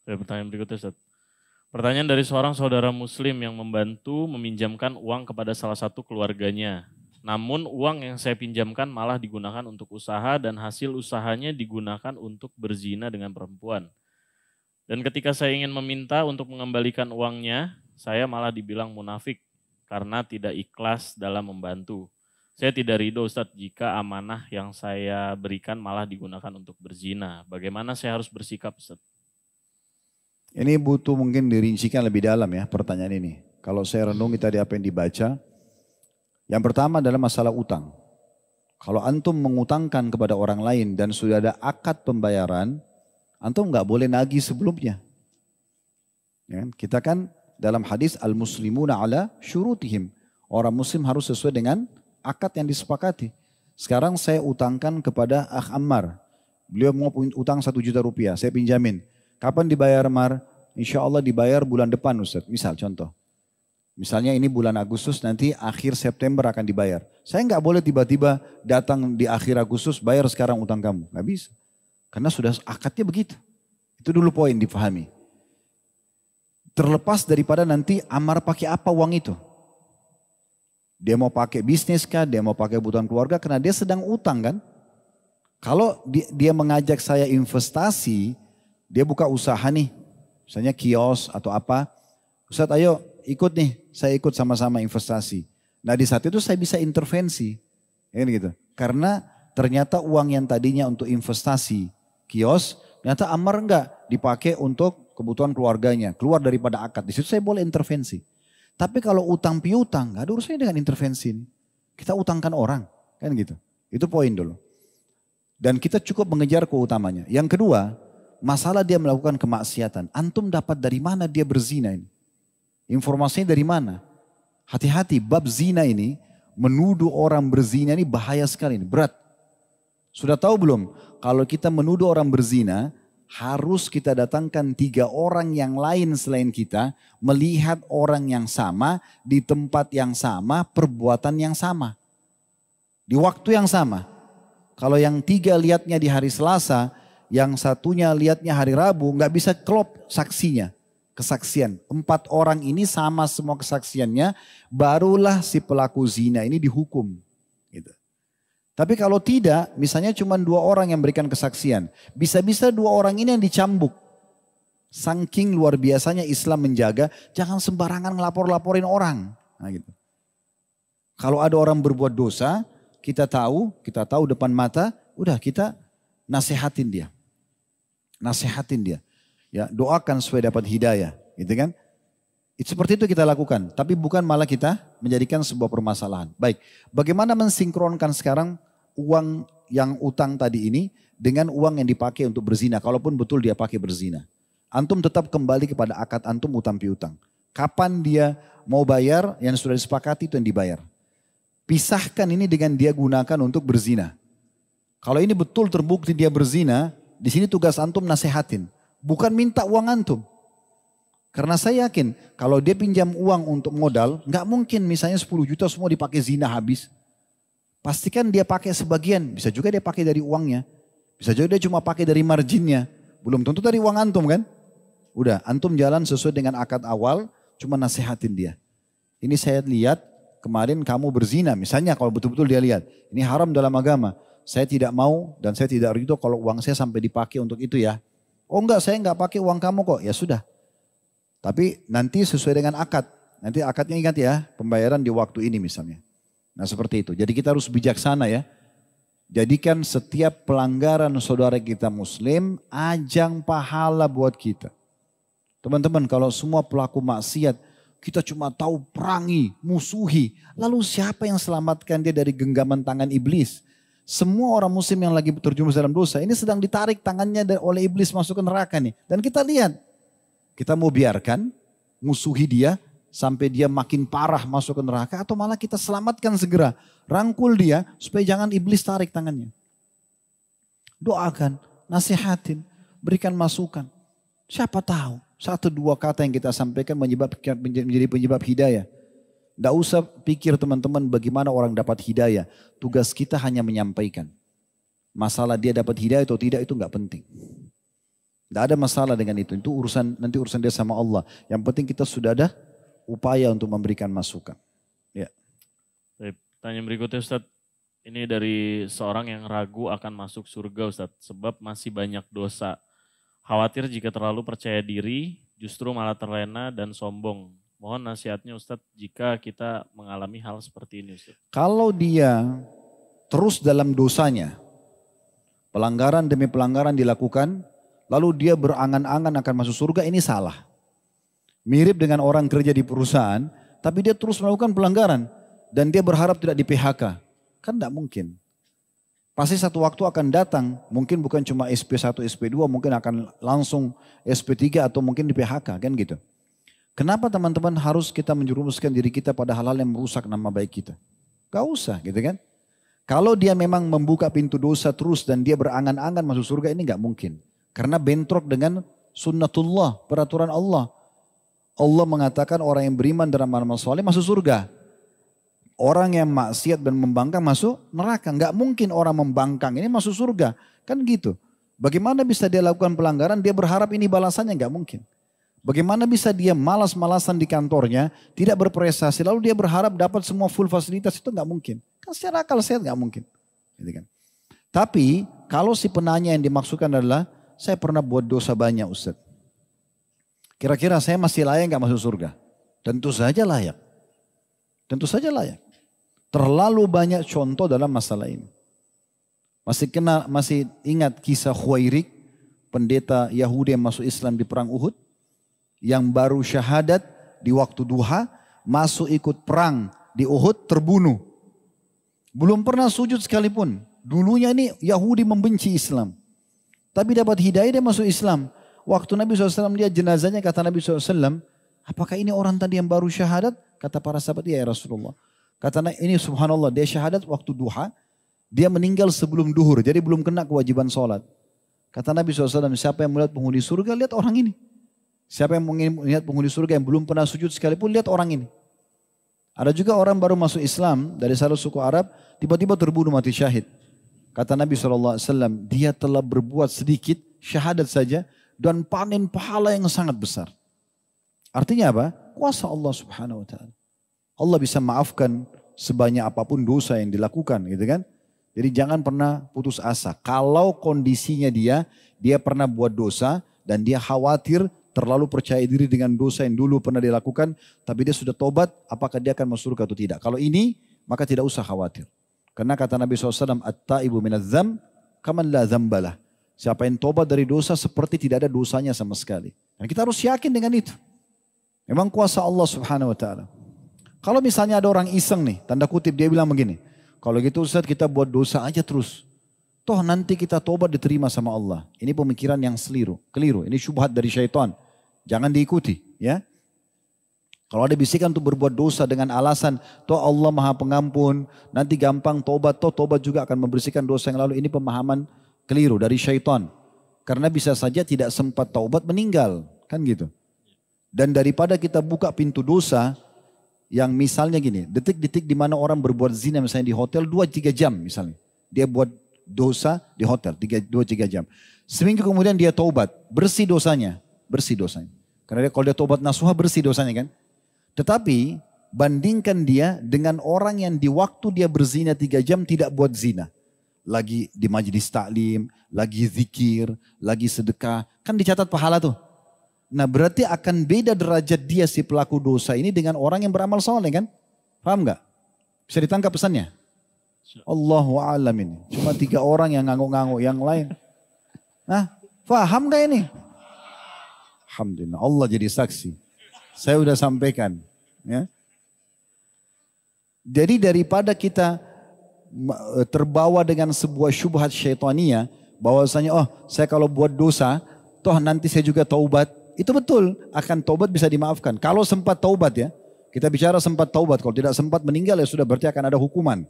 Pertanyaan berikutnya Ustaz. Pertanyaan dari seorang saudara muslim yang membantu meminjamkan uang kepada salah satu keluarganya. Namun uang yang saya pinjamkan malah digunakan untuk usaha dan hasil usahanya digunakan untuk berzina dengan perempuan. Dan ketika saya ingin meminta untuk mengembalikan uangnya, saya malah dibilang munafik karena tidak ikhlas dalam membantu. Saya tidak ridho Ustadz jika amanah yang saya berikan malah digunakan untuk berzina. Bagaimana saya harus bersikap Ustadz? Ini butuh mungkin dirincikan lebih dalam ya pertanyaan ini. Kalau saya renungi tadi apa yang dibaca, yang pertama adalah masalah utang. Kalau antum mengutangkan kepada orang lain dan sudah ada akad pembayaran, antum nggak boleh nagih sebelumnya. Ya, kita kan dalam hadis al-muslimuna ala syurutihim. Orang muslim harus sesuai dengan akad yang disepakati. Sekarang saya utangkan kepada Akh Ammar. Beliau mau utang 1 juta rupiah, saya pinjamin. Kapan dibayar Mar? Insya Allah dibayar bulan depan Ustaz. Misal contoh. Misalnya ini bulan Agustus, nanti akhir September akan dibayar. Saya nggak boleh tiba-tiba datang di akhir Agustus, bayar sekarang utang kamu. Nggak bisa. Karena sudah akadnya begitu. Itu dulu poin dipahami. Terlepas daripada nanti Ammar pakai apa uang itu. Dia mau pakai bisnis kah, dia mau pakai kebutuhan keluarga, karena dia sedang utang kan. Kalau dia mengajak saya investasi, dia buka usaha nih, misalnya kios atau apa. Ustaz ayo ikut nih, saya ikut sama-sama investasi. Nah di saat itu saya bisa intervensi. Ya gitu. Karena ternyata uang yang tadinya untuk investasi kios, ternyata Ammar enggak dipakai untuk kebutuhan keluarganya. Keluar daripada akad, di situ saya boleh intervensi. Tapi kalau utang piutang, gak ada urusannya dengan intervensi ini. Kita utangkan orang, kan gitu. Itu poin dulu. Dan kita cukup mengejar keutamanya. Yang kedua, masalah dia melakukan kemaksiatan. Antum dapat dari mana dia berzina ini? Informasinya dari mana? Hati-hati, bab zina ini, menuduh orang berzina ini bahaya sekali, ini berat. Sudah tahu belum? Kalau kita menuduh orang berzina, harus kita datangkan 3 orang yang lain selain kita, melihat orang yang sama, di tempat yang sama, perbuatan yang sama. Di waktu yang sama. Kalau yang 3 lihatnya di hari Selasa, yang satunya lihatnya hari Rabu, nggak bisa klop saksinya, kesaksian. 4 orang ini sama semua kesaksiannya, barulah si pelaku zina ini dihukum. Gitu. Tapi kalau tidak, misalnya cuma 2 orang yang berikan kesaksian. Bisa-bisa 2 orang ini yang dicambuk. Saking luar biasanya Islam menjaga, jangan sembarangan ngelapor-laporin orang. Nah gitu. Kalau ada orang berbuat dosa, kita tahu depan mata, udah kita nasihatin dia. Nasihatin dia. Ya, doakan supaya dapat hidayah, gitu kan? Seperti itu kita lakukan, tapi bukan malah kita menjadikan sebuah permasalahan. Baik, bagaimana mensinkronkan sekarang uang yang utang tadi ini dengan uang yang dipakai untuk berzina, kalaupun betul dia pakai berzina. Antum tetap kembali kepada akad antum utang piutang. Kapan dia mau bayar, yang sudah disepakati itu yang dibayar. Pisahkan ini dengan dia gunakan untuk berzina. Kalau ini betul terbukti dia berzina, di sini tugas antum nasehatin, bukan minta uang antum. Karena saya yakin kalau dia pinjam uang untuk modal, nggak mungkin misalnya 10 juta semua dipakai zina habis. Pastikan dia pakai sebagian, bisa juga dia pakai dari uangnya. Bisa juga dia cuma pakai dari marginnya. Belum tentu dari uang antum kan. Udah, antum jalan sesuai dengan akad awal, cuma nasihatin dia. Ini saya lihat kemarin kamu berzina, misalnya kalau betul-betul dia lihat. Ini haram dalam agama. Saya tidak mau dan saya tidak ridho kalau uang saya sampai dipakai untuk itu ya. Oh enggak, saya enggak pakai uang kamu kok. Ya sudah. Tapi nanti sesuai dengan akad. Nanti akadnya ingat ya, pembayaran di waktu ini misalnya. Nah seperti itu. Jadi kita harus bijaksana ya. Jadikan setiap pelanggaran saudara kita muslim ajang pahala buat kita. Teman-teman kalau semua pelaku maksiat kita cuma tahu perangi, musuhi. Lalu siapa yang selamatkan dia dari genggaman tangan iblis? Semua orang muslim yang lagi terjerumus dalam dosa ini sedang ditarik tangannya oleh iblis masuk ke neraka nih. Dan kita lihat. Kita mau biarkan musuhi dia sampai dia makin parah masuk ke neraka atau malah kita selamatkan segera. Rangkul dia supaya jangan iblis tarik tangannya. Doakan, nasihatin, berikan masukan. Siapa tahu 1-2 kata yang kita sampaikan menjadi penyebab hidayah. Tidak usah pikir teman-teman bagaimana orang dapat hidayah. Tugas kita hanya menyampaikan. Masalah dia dapat hidayah atau tidak itu nggak penting. Tidak ada masalah dengan itu nanti urusan dia sama Allah. Yang penting kita sudah ada upaya untuk memberikan masukan. Ya. Baik, pertanyaan berikutnya Ustaz. Ini dari seorang yang ragu akan masuk surga Ustaz. Sebab masih banyak dosa. Khawatir jika terlalu percaya diri justru malah terlena dan sombong. Mohon nasihatnya Ustadz jika kita mengalami hal seperti ini Ustadz. Kalau dia terus dalam dosanya, pelanggaran demi pelanggaran dilakukan, lalu dia berangan-angan akan masuk surga, ini salah. Mirip dengan orang kerja di perusahaan, tapi dia terus melakukan pelanggaran dan dia berharap tidak di PHK. Kan tidak mungkin. Pasti satu waktu akan datang, mungkin bukan cuma SP1, SP2, mungkin akan langsung SP3 atau mungkin di PHK, kan gitu. Kenapa teman-teman harus kita menjerumuskan diri kita pada hal-hal yang merusak nama baik kita? Gak usah gitu kan. Kalau dia memang membuka pintu dosa terus dan dia berangan-angan masuk surga, ini gak mungkin. Karena bentrok dengan sunnatullah, peraturan Allah. Allah mengatakan orang yang beriman dan amal soleh masuk surga. Orang yang maksiat dan membangkang masuk neraka. Gak mungkin orang membangkang ini masuk surga. Kan gitu. Bagaimana bisa dia lakukan pelanggaran, dia berharap ini balasannya? Gak mungkin. Bagaimana bisa dia malas-malasan di kantornya, tidak berprestasi, lalu dia berharap dapat semua full fasilitas, itu nggak mungkin. Kan secara akal sehat nggak mungkin. Gitu kan. Tapi kalau si penanya yang dimaksudkan adalah, saya pernah buat dosa banyak Ustaz. Kira-kira saya masih layak nggak masuk surga? Tentu saja layak. Tentu saja layak. Terlalu banyak contoh dalam masalah ini. Masih ingat kisah Khuwairik, pendeta Yahudi yang masuk Islam di perang Uhud? Yang baru syahadat di waktu duha, masuk ikut perang di Uhud, terbunuh. Belum pernah sujud sekalipun. Dulunya ini Yahudi membenci Islam. Tapi dapat hidayah dia masuk Islam. Waktu Nabi SAW dia jenazahnya, kata Nabi SAW, apakah ini orang tadi yang baru syahadat? Kata para sahabat, ya Rasulullah. Kata ini subhanallah, dia syahadat waktu duha, dia meninggal sebelum duhur, jadi belum kena kewajiban sholat. Kata Nabi SAW, siapa yang melihat penghuni surga, lihat orang ini. Siapa yang melihat penghuni surga yang belum pernah sujud sekalipun, lihat orang ini. Ada juga orang baru masuk Islam dari salah suku Arab, tiba-tiba terbunuh mati syahid. Kata Nabi SAW, dia telah berbuat sedikit, syahadat saja, dan panen pahala yang sangat besar. Artinya apa? Kuasa Allah Subhanahu Wa Taala. Allah bisa maafkan sebanyak apapun dosa yang dilakukan, gitu kan? Jadi jangan pernah putus asa. Kalau kondisinya dia pernah buat dosa dan dia khawatir, terlalu percaya diri dengan dosa yang dulu pernah dilakukan, tapi dia sudah tobat, apakah dia akan masuk surga atau tidak? Kalau ini, maka tidak usah khawatir. Karena kata Nabi SAW, at-taibu minadz-dzam kaman la dzambalah. Siapa yang tobat dari dosa seperti tidak ada dosanya sama sekali. Dan kita harus yakin dengan itu. Memang kuasa Allah Subhanahu Wa Taala. Kalau misalnya ada orang iseng nih, tanda kutip dia bilang begini, kalau gitu Ustaz kita buat dosa aja terus. Toh nanti kita tobat diterima sama Allah. Ini pemikiran yang keliru. Ini syubhat dari syaitan. Jangan diikuti, ya. Kalau ada bisikan untuk berbuat dosa dengan alasan, toh Allah Maha Pengampun, nanti gampang tobat, toh tobat juga akan membersihkan dosa yang lalu. Ini pemahaman keliru dari syaitan. Karena bisa saja tidak sempat taubat meninggal, kan gitu. Dan daripada kita buka pintu dosa, yang misalnya gini, detik-detik di mana orang berbuat zina misalnya di hotel 2-3 jam misalnya. Dia buat dosa di hotel 2-3 jam. Seminggu kemudian dia taubat, bersih dosanya. Karena kalau dia tobat nasuha bersih dosanya kan. Tetapi bandingkan dia dengan orang yang di waktu dia berzina 3 jam tidak buat zina. Lagi di majelis taklim, lagi zikir, lagi sedekah. Kan dicatat pahala tuh. Nah berarti akan beda derajat dia si pelaku dosa ini dengan orang yang beramal soleh kan. Paham gak? Bisa ditangkap pesannya? Allahu a'lam ini. Cuma 3 orang yang ngangguk-ngangguk, yang lain. Nah paham gak ini? Alhamdulillah, Allah jadi saksi. Saya sudah sampaikan. Ya. Jadi daripada kita terbawa dengan sebuah syubhat syaitaniyah, bahwasanya saya kalau buat dosa, toh nanti saya juga taubat. Itu betul, akan taubat bisa dimaafkan. Kalau sempat taubat ya, kita bicara sempat taubat. Kalau tidak sempat meninggal ya sudah berarti akan ada hukuman.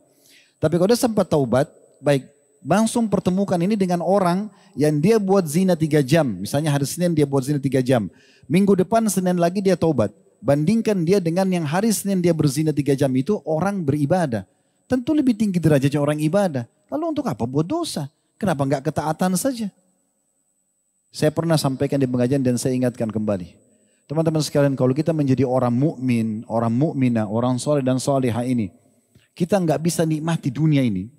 Tapi kalau dia sempat taubat, baik. Langsung pertemukan ini dengan orang yang dia buat zina 3 jam. Misalnya hari Senin dia buat zina 3 jam. Minggu depan Senin lagi dia taubat. Bandingkan dia dengan yang hari Senin dia berzina 3 jam itu orang beribadah. Tentu lebih tinggi derajatnya orang ibadah. Lalu untuk apa buat dosa? Kenapa enggak ketaatan saja? Saya pernah sampaikan di pengajian dan saya ingatkan kembali. Teman-teman sekalian, kalau kita menjadi orang mukmin, orang mukminah, orang soleh dan solehah ini, kita enggak bisa nikmati dunia ini.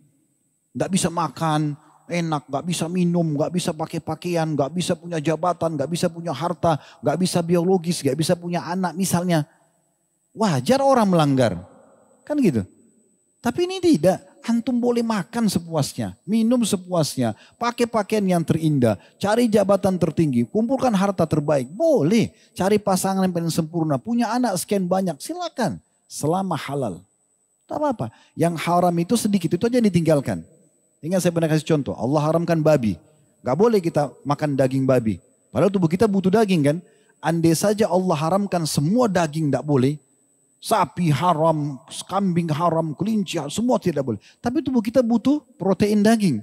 Gak bisa makan enak, gak bisa minum, gak bisa pakai pakaian, gak bisa punya jabatan, gak bisa punya harta, gak bisa biologis, gak bisa punya anak misalnya. Wajar orang melanggar. Kan gitu. Tapi ini tidak. Antum boleh makan sepuasnya, minum sepuasnya, pakai pakaian yang terindah, cari jabatan tertinggi, kumpulkan harta terbaik. Boleh. Cari pasangan yang paling sempurna, punya anak sekian banyak, silakan. Selama halal. Tak apa-apa. Yang haram itu sedikit, itu aja ditinggalkan. Ingat saya pernah kasih contoh, Allah haramkan babi. Gak boleh kita makan daging babi. Padahal tubuh kita butuh daging kan. Andai saja Allah haramkan semua daging gak boleh. Sapi haram, kambing haram, kelinci, semua tidak boleh. Tapi tubuh kita butuh protein daging.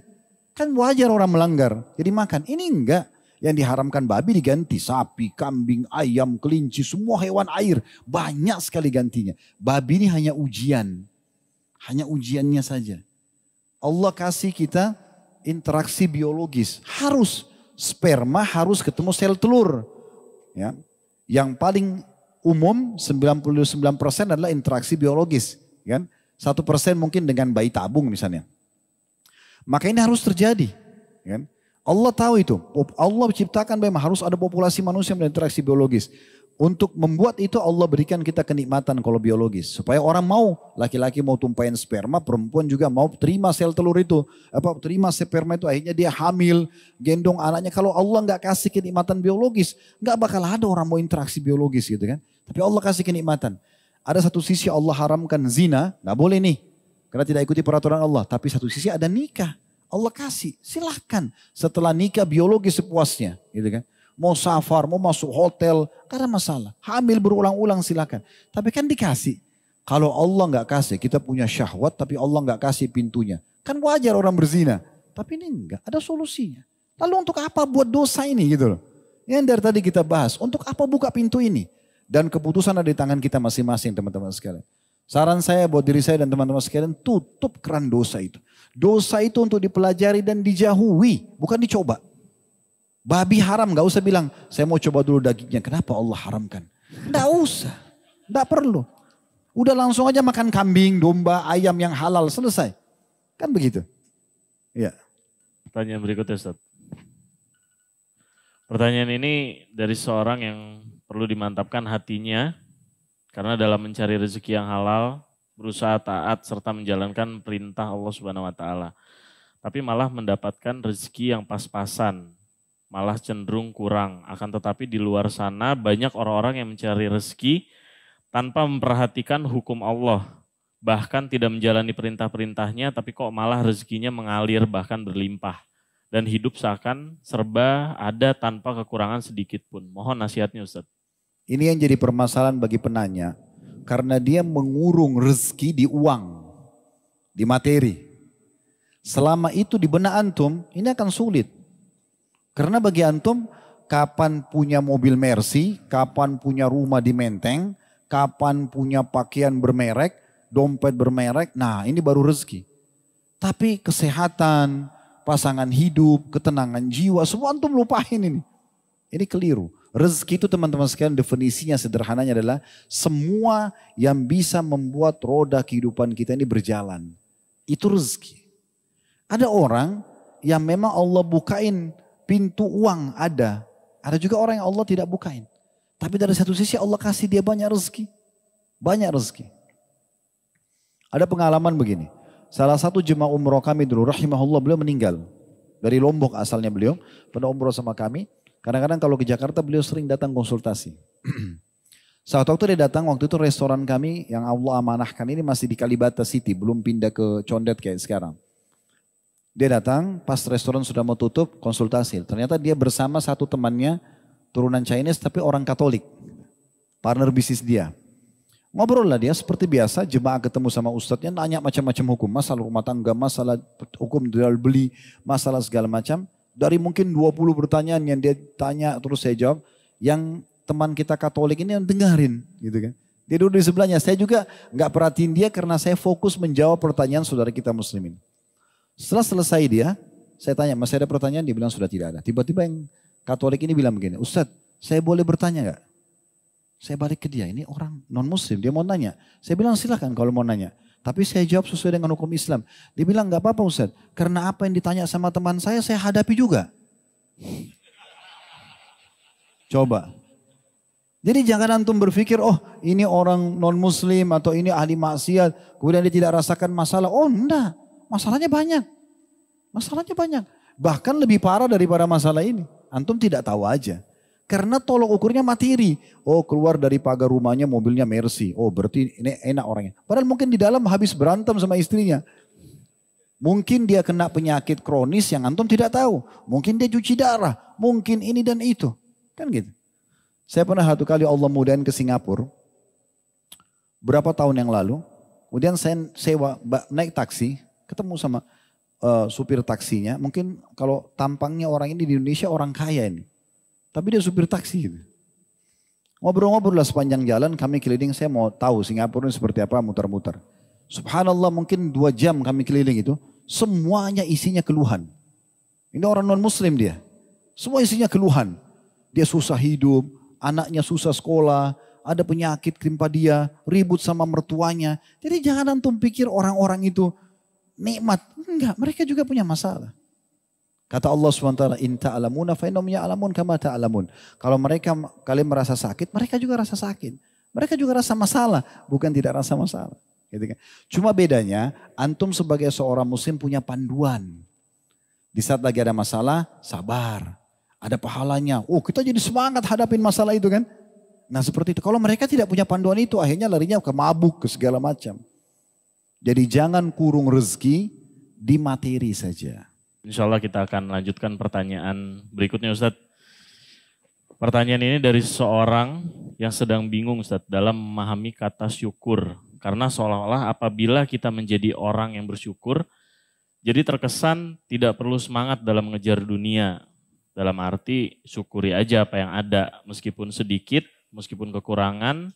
Kan wajar orang melanggar, jadi makan. Ini enggak. Yang diharamkan babi diganti. Sapi, kambing, ayam, kelinci, semua hewan air. Banyak sekali gantinya. Babi ini hanya ujian. Hanya ujiannya saja. Allah kasih kita interaksi biologis. Harus. Sperma harus ketemu sel telur. Ya. Yang paling umum 99% adalah interaksi biologis. Kan? 1% mungkin dengan bayi tabung misalnya. Maka ini harus terjadi. Kan? Allah tahu itu. Allah ciptakan memang harus ada populasi manusia yang berinteraksi biologis. Untuk membuat itu Allah berikan kita kenikmatan kalau biologis. Supaya orang mau, laki-laki mau tumpahin sperma, perempuan juga mau terima sel telur itu. Terima sperma itu, akhirnya dia hamil, gendong anaknya. Kalau Allah nggak kasih kenikmatan biologis, nggak bakal ada orang mau interaksi biologis gitu kan. Tapi Allah kasih kenikmatan. Ada satu sisi Allah haramkan zina, nggak boleh nih. Karena tidak ikuti peraturan Allah. Tapi satu sisi ada nikah. Allah kasih, silahkan. Setelah nikah biologis sepuasnya gitu kan. Mau safar, mau masuk hotel, gak ada masalah. Hamil berulang-ulang silakan. Tapi kan dikasih. Kalau Allah nggak kasih, kita punya syahwat tapi Allah nggak kasih pintunya. Kan wajar orang berzina. Tapi ini enggak, ada solusinya. Lalu untuk apa buat dosa ini gitu loh. Yang dari tadi kita bahas, untuk apa buka pintu ini? Dan keputusan ada di tangan kita masing-masing teman-teman sekalian. Saran saya buat diri saya dan teman-teman sekalian, tutup keran dosa itu. Dosa itu untuk dipelajari dan dijauhi, bukan dicoba. Babi haram, gak usah bilang, saya mau coba dulu dagingnya. Kenapa Allah haramkan? Gak usah, gak perlu. Udah langsung aja makan kambing, domba, ayam yang halal, selesai. Kan begitu. Ya. Pertanyaan berikutnya Ustaz. Pertanyaan ini dari seorang yang perlu dimantapkan hatinya. Karena dalam mencari rezeki yang halal, berusaha taat serta menjalankan perintah Allah Subhanahu wa taala. Tapi malah mendapatkan rezeki yang pas-pasan. Malah cenderung kurang. Akan tetapi di luar sana banyak orang-orang yang mencari rezeki tanpa memperhatikan hukum Allah. Bahkan tidak menjalani perintah-perintahnya tapi kok malah rezekinya mengalir bahkan berlimpah. Dan hidup seakan serba ada tanpa kekurangan sedikit pun. Mohon nasihatnya Ustaz. Ini yang jadi permasalahan bagi penanya. Karena dia mengurung rezeki di uang, di materi. Selama itu di benak antum, ini akan sulit. Karena bagi antum, kapan punya mobil Mercy, kapan punya rumah di Menteng, kapan punya pakaian bermerek, dompet bermerek, nah ini baru rezeki. Tapi kesehatan, pasangan hidup, ketenangan jiwa, semua antum lupain ini. Ini keliru. Rezeki itu teman-teman sekalian definisinya sederhananya adalah semua yang bisa membuat roda kehidupan kita ini berjalan. Itu rezeki. Ada orang yang memang Allah bukain pintu uang ada. Ada juga orang yang Allah tidak bukain. Tapi dari satu sisi Allah kasih dia banyak rezeki. Banyak rezeki. Ada pengalaman begini. Salah satu jemaah umroh kami dulu rahimahullah beliau meninggal. Dari Lombok asalnya beliau. Pernah umroh sama kami. Kadang-kadang kalau ke Jakarta beliau sering datang konsultasi. Saat waktu dia datang, waktu itu restoran kami yang Allah amanahkan ini masih di Kalibata City. Belum pindah ke Condet kayak sekarang. Dia datang, pas restoran sudah mau tutup, konsultasi. Ternyata dia bersama satu temannya, turunan Chinese tapi orang Katolik. Partner bisnis dia. Ngobrol lah dia seperti biasa, jemaah ketemu sama ustadznya, nanya macam-macam hukum. Masalah rumah tangga, masalah hukum jual beli, masalah segala macam. Dari mungkin 20 pertanyaan yang dia tanya, terus saya jawab. Yang teman kita Katolik ini yang dengerin. Gitu kan. Dia duduk di sebelahnya, saya juga gak perhatiin dia karena saya fokus menjawab pertanyaan saudara kita muslimin. Setelah selesai dia, saya tanya, masih ada pertanyaan? Dia bilang sudah tidak ada. Tiba-tiba yang Katolik ini bilang begini, Ustadz, saya boleh bertanya gak? Saya balik ke dia, ini orang non-muslim, dia mau nanya. Saya bilang silahkan kalau mau nanya. Tapi saya jawab sesuai dengan hukum Islam. Dia bilang gak apa-apa Ustadz, karena apa yang ditanya sama teman saya hadapi juga. Coba. Jadi jangan antum berpikir, oh ini orang non muslim atau ini ahli maksiat, kemudian dia tidak rasakan masalah. Oh enggak, masalahnya banyak. Masalahnya banyak. Bahkan lebih parah daripada masalah ini. Antum tidak tahu aja. Karena tolok ukurnya materi. Oh keluar dari pagar rumahnya mobilnya Mercy. Oh berarti ini enak orangnya. Padahal mungkin di dalam habis berantem sama istrinya. Mungkin dia kena penyakit kronis yang antum tidak tahu. Mungkin dia cuci darah. Mungkin ini dan itu. Kan gitu. Saya pernah satu kali Allah mudahin ke Singapura. Berapa tahun yang lalu. Kemudian saya sewa naik taksi. Ketemu sama supir taksinya. Mungkin kalau tampangnya orang ini di Indonesia orang kaya ini. Tapi dia supir taksi gitu. Ngobrol-ngobrol lah sepanjang jalan kami keliling. Saya mau tahu Singapura ini seperti apa muter-muter. Subhanallah mungkin 2 jam kami keliling itu. Semuanya isinya keluhan. Ini orang non muslim dia. Semua isinya keluhan. Dia susah hidup. Anaknya susah sekolah. Ada penyakit timpa dia. Ribut sama mertuanya. Jadi jangan antum pikir orang-orang itu nikmat. Enggak, mereka juga punya masalah. Kata Allah SWT, in ta'alamuna fa innahum ya'lamun kama ta'alamun. Kalau kalian merasa sakit, mereka juga rasa sakit. Mereka juga rasa masalah, bukan tidak rasa masalah. Gitu kan? Cuma bedanya, antum sebagai seorang muslim punya panduan. Di saat lagi ada masalah, sabar. Ada pahalanya. Oh kita jadi semangat hadapin masalah itu kan. Nah seperti itu. Kalau mereka tidak punya panduan itu, akhirnya larinya ke mabuk, ke segala macam. Jadi jangan kurung rezeki di materi saja. Insya Allah kita akan lanjutkan pertanyaan berikutnya Ustadz. Pertanyaan ini dari seseorang yang sedang bingung Ustadz dalam memahami kata syukur. Karena seolah-olah apabila kita menjadi orang yang bersyukur, jadi terkesan tidak perlu semangat dalam mengejar dunia. Dalam arti syukuri aja apa yang ada, meskipun sedikit, meskipun kekurangan,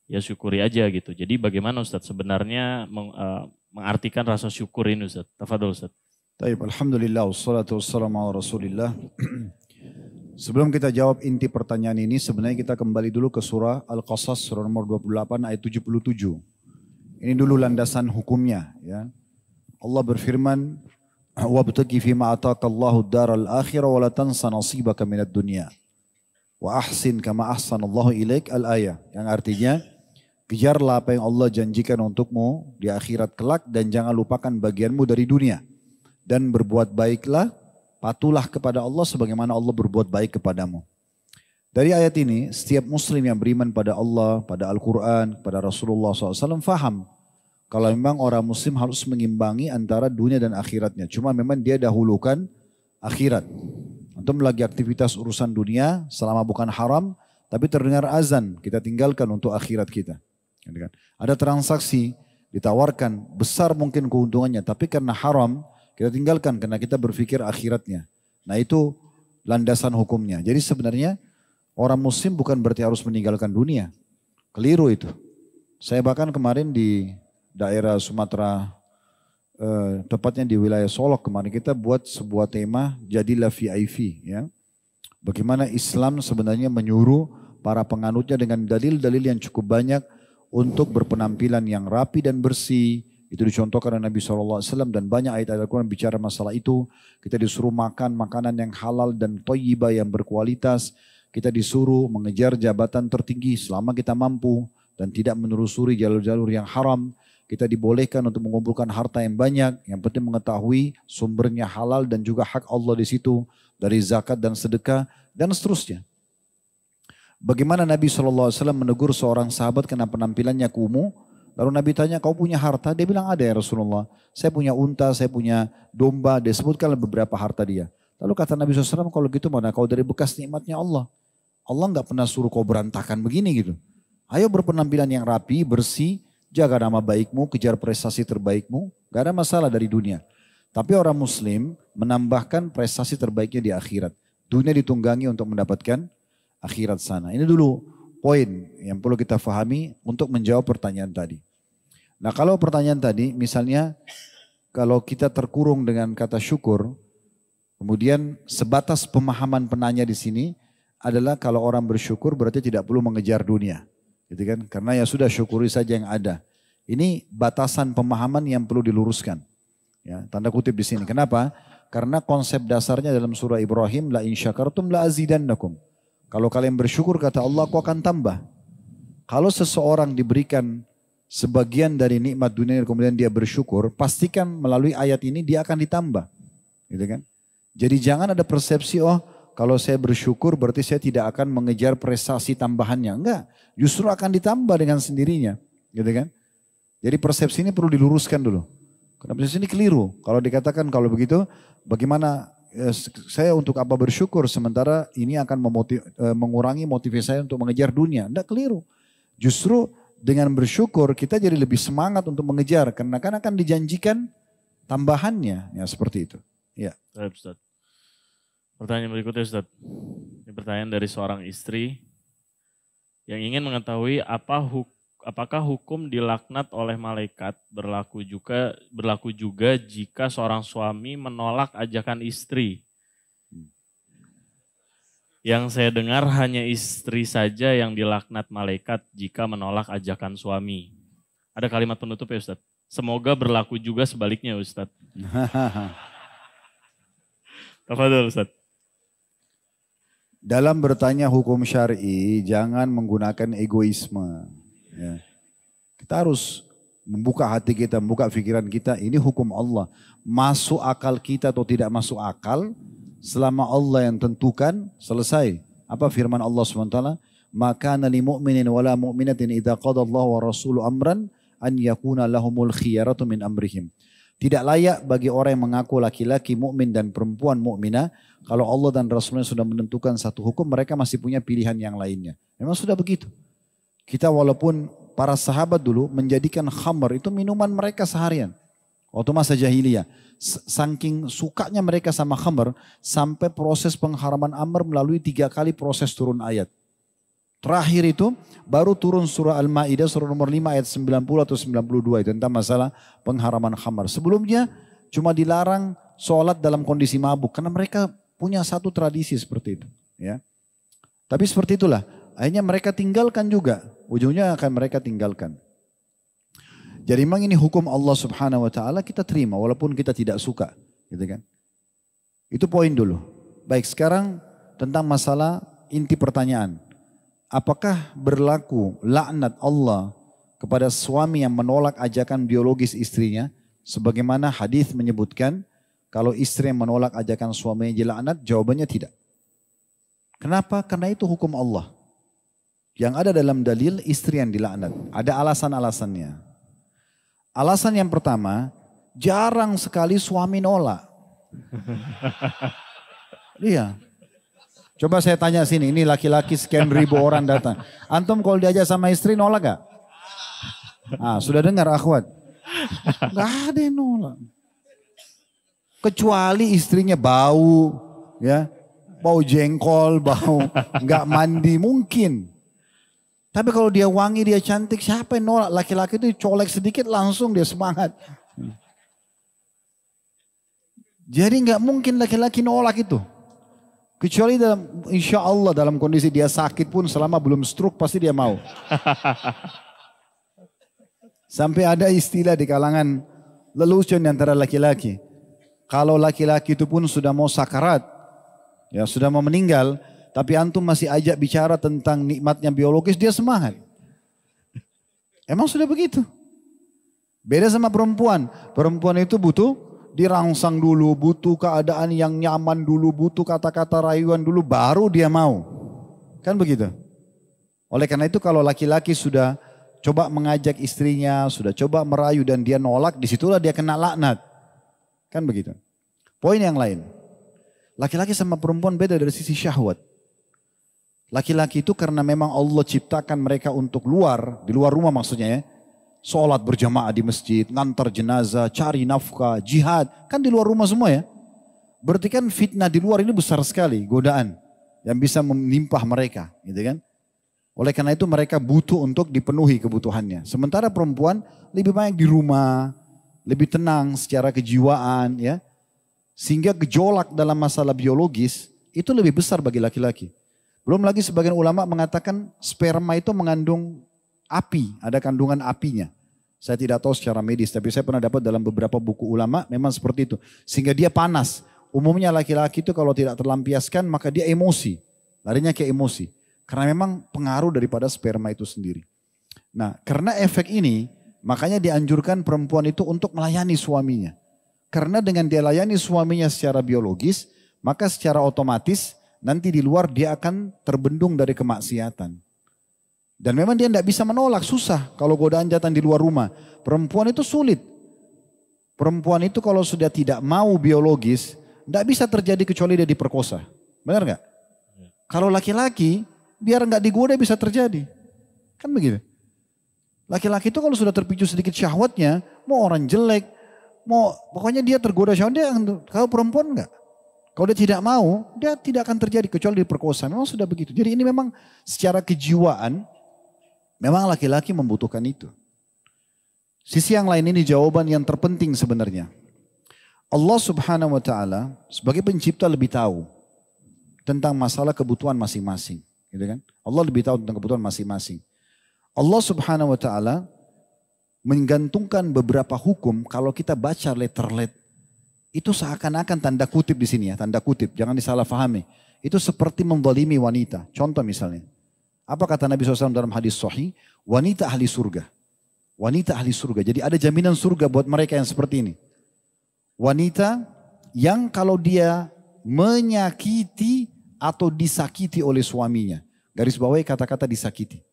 ya syukuri aja gitu. Jadi bagaimana Ustadz sebenarnya mengartikan rasa syukur ini Ustadz? Tafadhol Ustadz. Baik, alhamdulillah, wassalatu wassalamu ala rasulillah. Sebelum kita jawab inti pertanyaan ini, sebenarnya kita kembali dulu ke surah Al-Qasas, surah nomor 28 ayat 77. Ini dulu landasan hukumnya. Ya. Allah berfirman, وَابْتَقِ فِيمَا أَتَاكَ اللَّهُ الدَّارَ الْآخِرَةَ وَلَا تَنْسَ نَصِيبَكَ مِنَ الدُّنْيَا وَأَحْسِنْ كَمَا أَحْسَنَ اللَّهُ إِلَيْكَ al-ayah. Yang artinya, kejarlah apa yang Allah janjikan untukmu di akhirat kelak dan jangan lupakan bagianmu dari dunia. Dan berbuat baiklah, patulah kepada Allah sebagaimana Allah berbuat baik kepadamu. Dari ayat ini, setiap muslim yang beriman pada Allah, pada Al-Quran, pada Rasulullah SAW faham. Kalau memang orang muslim harus mengimbangi antara dunia dan akhiratnya. Cuma memang dia dahulukan akhirat. Untuk lagi aktivitas urusan dunia selama bukan haram, tapi terdengar azan, kita tinggalkan untuk akhirat kita. Ada transaksi, ditawarkan, besar mungkin keuntungannya, tapi karena haram, kita tinggalkan karena kita berpikir akhiratnya. Nah itu landasan hukumnya. Jadi sebenarnya orang muslim bukan berarti harus meninggalkan dunia. Keliru itu. Saya bahkan kemarin di daerah Sumatera, tepatnya di wilayah Solok kemarin kita buat sebuah tema jadilah VIP. Ya. Bagaimana Islam sebenarnya menyuruh para penganutnya dengan dalil-dalil yang cukup banyak untuk berpenampilan yang rapi dan bersih. Itu dicontohkan oleh Nabi SAW dan banyak ayat-ayat Al-Quran bicara masalah itu. Kita disuruh makan makanan yang halal dan thayyibah yang berkualitas. Kita disuruh mengejar jabatan tertinggi selama kita mampu dan tidak menelusuri jalur-jalur yang haram. Kita dibolehkan untuk mengumpulkan harta yang banyak. Yang penting mengetahui sumbernya halal dan juga hak Allah di situ. Dari zakat dan sedekah dan seterusnya. Bagaimana Nabi SAW menegur seorang sahabat karena penampilannya kumuh. Lalu Nabi tanya, kau punya harta? Dia bilang ada ya Rasulullah. Saya punya unta, saya punya domba. Dia sebutkan beberapa harta dia. Lalu kata Nabi SAW, kalau gitu mana kau dari bekas nikmatnya Allah. Allah nggak pernah suruh kau berantakan begini gitu. Ayo berpenampilan yang rapi, bersih. Jaga nama baikmu, kejar prestasi terbaikmu. Gak ada masalah dari dunia. Tapi orang muslim menambahkan prestasi terbaiknya di akhirat. Dunia ditunggangi untuk mendapatkan akhirat sana. Ini dulu poin yang perlu kita fahami untuk menjawab pertanyaan tadi. Nah kalau pertanyaan tadi misalnya kalau kita terkurung dengan kata syukur, kemudian sebatas pemahaman penanya di sini adalah kalau orang bersyukur berarti tidak perlu mengejar dunia. Gitu kan? Karena ya sudah syukuri saja yang ada. Ini batasan pemahaman yang perlu diluruskan. Ya, tanda kutip di sini. Kenapa? Karena konsep dasarnya dalam surah Ibrahim la in syakartum la azidannakum. Kalau kalian bersyukur kata Allah, aku akan tambah. Kalau seseorang diberikan sebagian dari nikmat dunia kemudian dia bersyukur, pastikan melalui ayat ini dia akan ditambah. Gitu kan? Jadi jangan ada persepsi, oh kalau saya bersyukur berarti saya tidak akan mengejar prestasi tambahannya. Enggak, justru akan ditambah dengan sendirinya. Gitu kan? Jadi persepsi ini perlu diluruskan dulu. Karena persepsi ini keliru. Kalau dikatakan kalau begitu, bagaimana saya untuk apa bersyukur sementara ini akan mengurangi motivasi saya untuk mengejar dunia. Enggak, keliru. Justru dengan bersyukur kita jadi lebih semangat untuk mengejar karena kan akan dijanjikan tambahannya. Ya seperti itu. Ya. Baik, Ustaz. Pertanyaan berikutnya, Ustaz. Ini pertanyaan dari seorang istri yang ingin mengetahui apakah hukum dilaknat oleh malaikat berlaku juga jika seorang suami menolak ajakan istri. Yang saya dengar hanya istri saja yang dilaknat malaikat jika menolak ajakan suami. Ada kalimat penutup ya Ustaz. Semoga berlaku juga sebaliknya Ustaz. Tafadhol Ustaz. Dalam bertanya hukum syar'i jangan menggunakan egoisme. Ya. Kita harus membuka hati kita, membuka pikiran kita. Ini hukum Allah. Masuk akal kita atau tidak masuk akal, selama Allah yang tentukan, selesai. Apa firman Allah SWT? Maka nali mu'minin wala mu'minatin idha qadallahu wa rasulu amran an yakuna lahumul khiyaratu min amrihim. Tidak layak bagi orang yang mengaku laki-laki mukmin dan perempuan mukminah kalau Allah dan Rasulnya sudah menentukan satu hukum, mereka masih punya pilihan yang lainnya. Memang sudah begitu. Kita walaupun para sahabat dulu menjadikan khamr itu minuman mereka seharian. Waktu masa jahiliyah. Saking sukanya mereka sama khamr sampai proses pengharaman amr melalui 3 kali proses turun ayat. Terakhir itu baru turun surah Al-Ma'idah surah nomor 5 ayat 90 atau 92 itu tentang masalah pengharaman khamr. Sebelumnya cuma dilarang sholat dalam kondisi mabuk karena mereka punya satu tradisi seperti itu. Ya. Tapi seperti itulah. Akhirnya mereka tinggalkan juga. Ujungnya akan mereka tinggalkan. Jadi memang ini hukum Allah Subhanahu wa taala kita terima walaupun kita tidak suka, gitu kan. Itu poin dulu. Baik, sekarang tentang masalah inti pertanyaan. Apakah berlaku laknat Allah kepada suami yang menolak ajakan biologis istrinya sebagaimana hadis menyebutkan kalau istri yang menolak ajakan suaminya dilaknat? Jawabannya tidak. Kenapa? Karena itu hukum Allah. Yang ada dalam dalil istri yang dilaknat. Ada alasan-alasannya. Alasan yang pertama, jarang sekali suami nolak. Iya. Coba saya tanya sini, ini laki-laki sekian ribu orang datang. Antum kalau diajak sama istri nolak gak? Ah, sudah dengar akhwat? Gak ada yang nolak. Kecuali istrinya bau, ya, bau jengkol, bau nggak mandi mungkin. Tapi kalau dia wangi, dia cantik, siapa yang nolak? Laki-laki itu colek sedikit langsung dia semangat. Jadi nggak mungkin laki-laki nolak itu. Kecuali dalam, insya Allah dalam kondisi dia sakit pun selama belum stroke pasti dia mau. Sampai ada istilah di kalangan lelucon antara laki-laki. Kalau laki-laki itu pun sudah mau sakarat, ya sudah mau meninggal, tapi antum masih ajak bicara tentang nikmatnya biologis, dia semangat. Emang sudah begitu. Beda sama perempuan. Perempuan itu butuh dirangsang dulu, butuh keadaan yang nyaman dulu, butuh kata-kata rayuan dulu, baru dia mau. Kan begitu. Oleh karena itu kalau laki-laki sudah coba mengajak istrinya, sudah coba merayu dan dia nolak, disitulah dia kena laknat. Kan begitu. Poin yang lain. Laki-laki sama perempuan beda dari sisi syahwat. Laki-laki itu karena memang Allah ciptakan mereka untuk luar, di luar rumah maksudnya ya. Sholat berjamaah di masjid, ngantar jenazah, cari nafkah, jihad. Kan di luar rumah semua ya. Berarti kan fitnah di luar ini besar sekali, godaan. Yang bisa menimpah mereka, gitu kan. Oleh karena itu mereka butuh untuk dipenuhi kebutuhannya. Sementara perempuan lebih banyak di rumah, lebih tenang secara kejiwaan ya. Sehingga gejolak dalam masalah biologis itu lebih besar bagi laki-laki. Belum lagi sebagian ulama mengatakan sperma itu mengandung api, ada kandungan apinya. Saya tidak tahu secara medis, tapi saya pernah dapat dalam beberapa buku ulama memang seperti itu. Sehingga dia panas. Umumnya laki-laki itu kalau tidak terlampiaskan maka dia emosi. larinya ke emosi. Karena memang pengaruh daripada sperma itu sendiri. Nah, karena efek ini, makanya dianjurkan perempuan itu untuk melayani suaminya. Karena dengan dia layani suaminya secara biologis, maka secara otomatis nanti di luar dia akan terbendung dari kemaksiatan. Dan memang dia tidak bisa menolak, susah kalau godaan jatan di luar rumah. Perempuan itu sulit. Perempuan itu kalau sudah tidak mau biologis, tidak bisa terjadi kecuali dia diperkosa. Benar nggak? Kalau laki-laki, biar nggak digoda bisa terjadi. Kan begitu. Laki-laki itu kalau sudah terpicu sedikit syahwatnya, mau orang jelek, pokoknya dia tergoda syahwatnya, kalau perempuan enggak. Kalau dia tidak mau, dia tidak akan terjadi kecuali diperkosa. Memang sudah begitu. Jadi ini memang secara kejiwaan, memang laki-laki membutuhkan itu. Sisi yang lain ini jawaban yang terpenting sebenarnya. Allah Subhanahu wa Ta'ala sebagai pencipta lebih tahu tentang masalah kebutuhan masing-masing. Gitu kan? Allah lebih tahu tentang kebutuhan masing-masing. Allah Subhanahu wa Ta'ala menggantungkan beberapa hukum, kalau kita baca letterlet, itu seakan-akan tanda kutip di sini ya, tanda kutip, jangan disalahfahami. Itu seperti menzalimi wanita. Contoh misalnya, apa kata Nabi SAW dalam hadis sahih? Wanita ahli surga. Wanita ahli surga. Jadi ada jaminan surga buat mereka yang seperti ini. Wanita yang kalau dia menyakiti atau disakiti oleh suaminya. Garis bawahi kata-kata disakiti.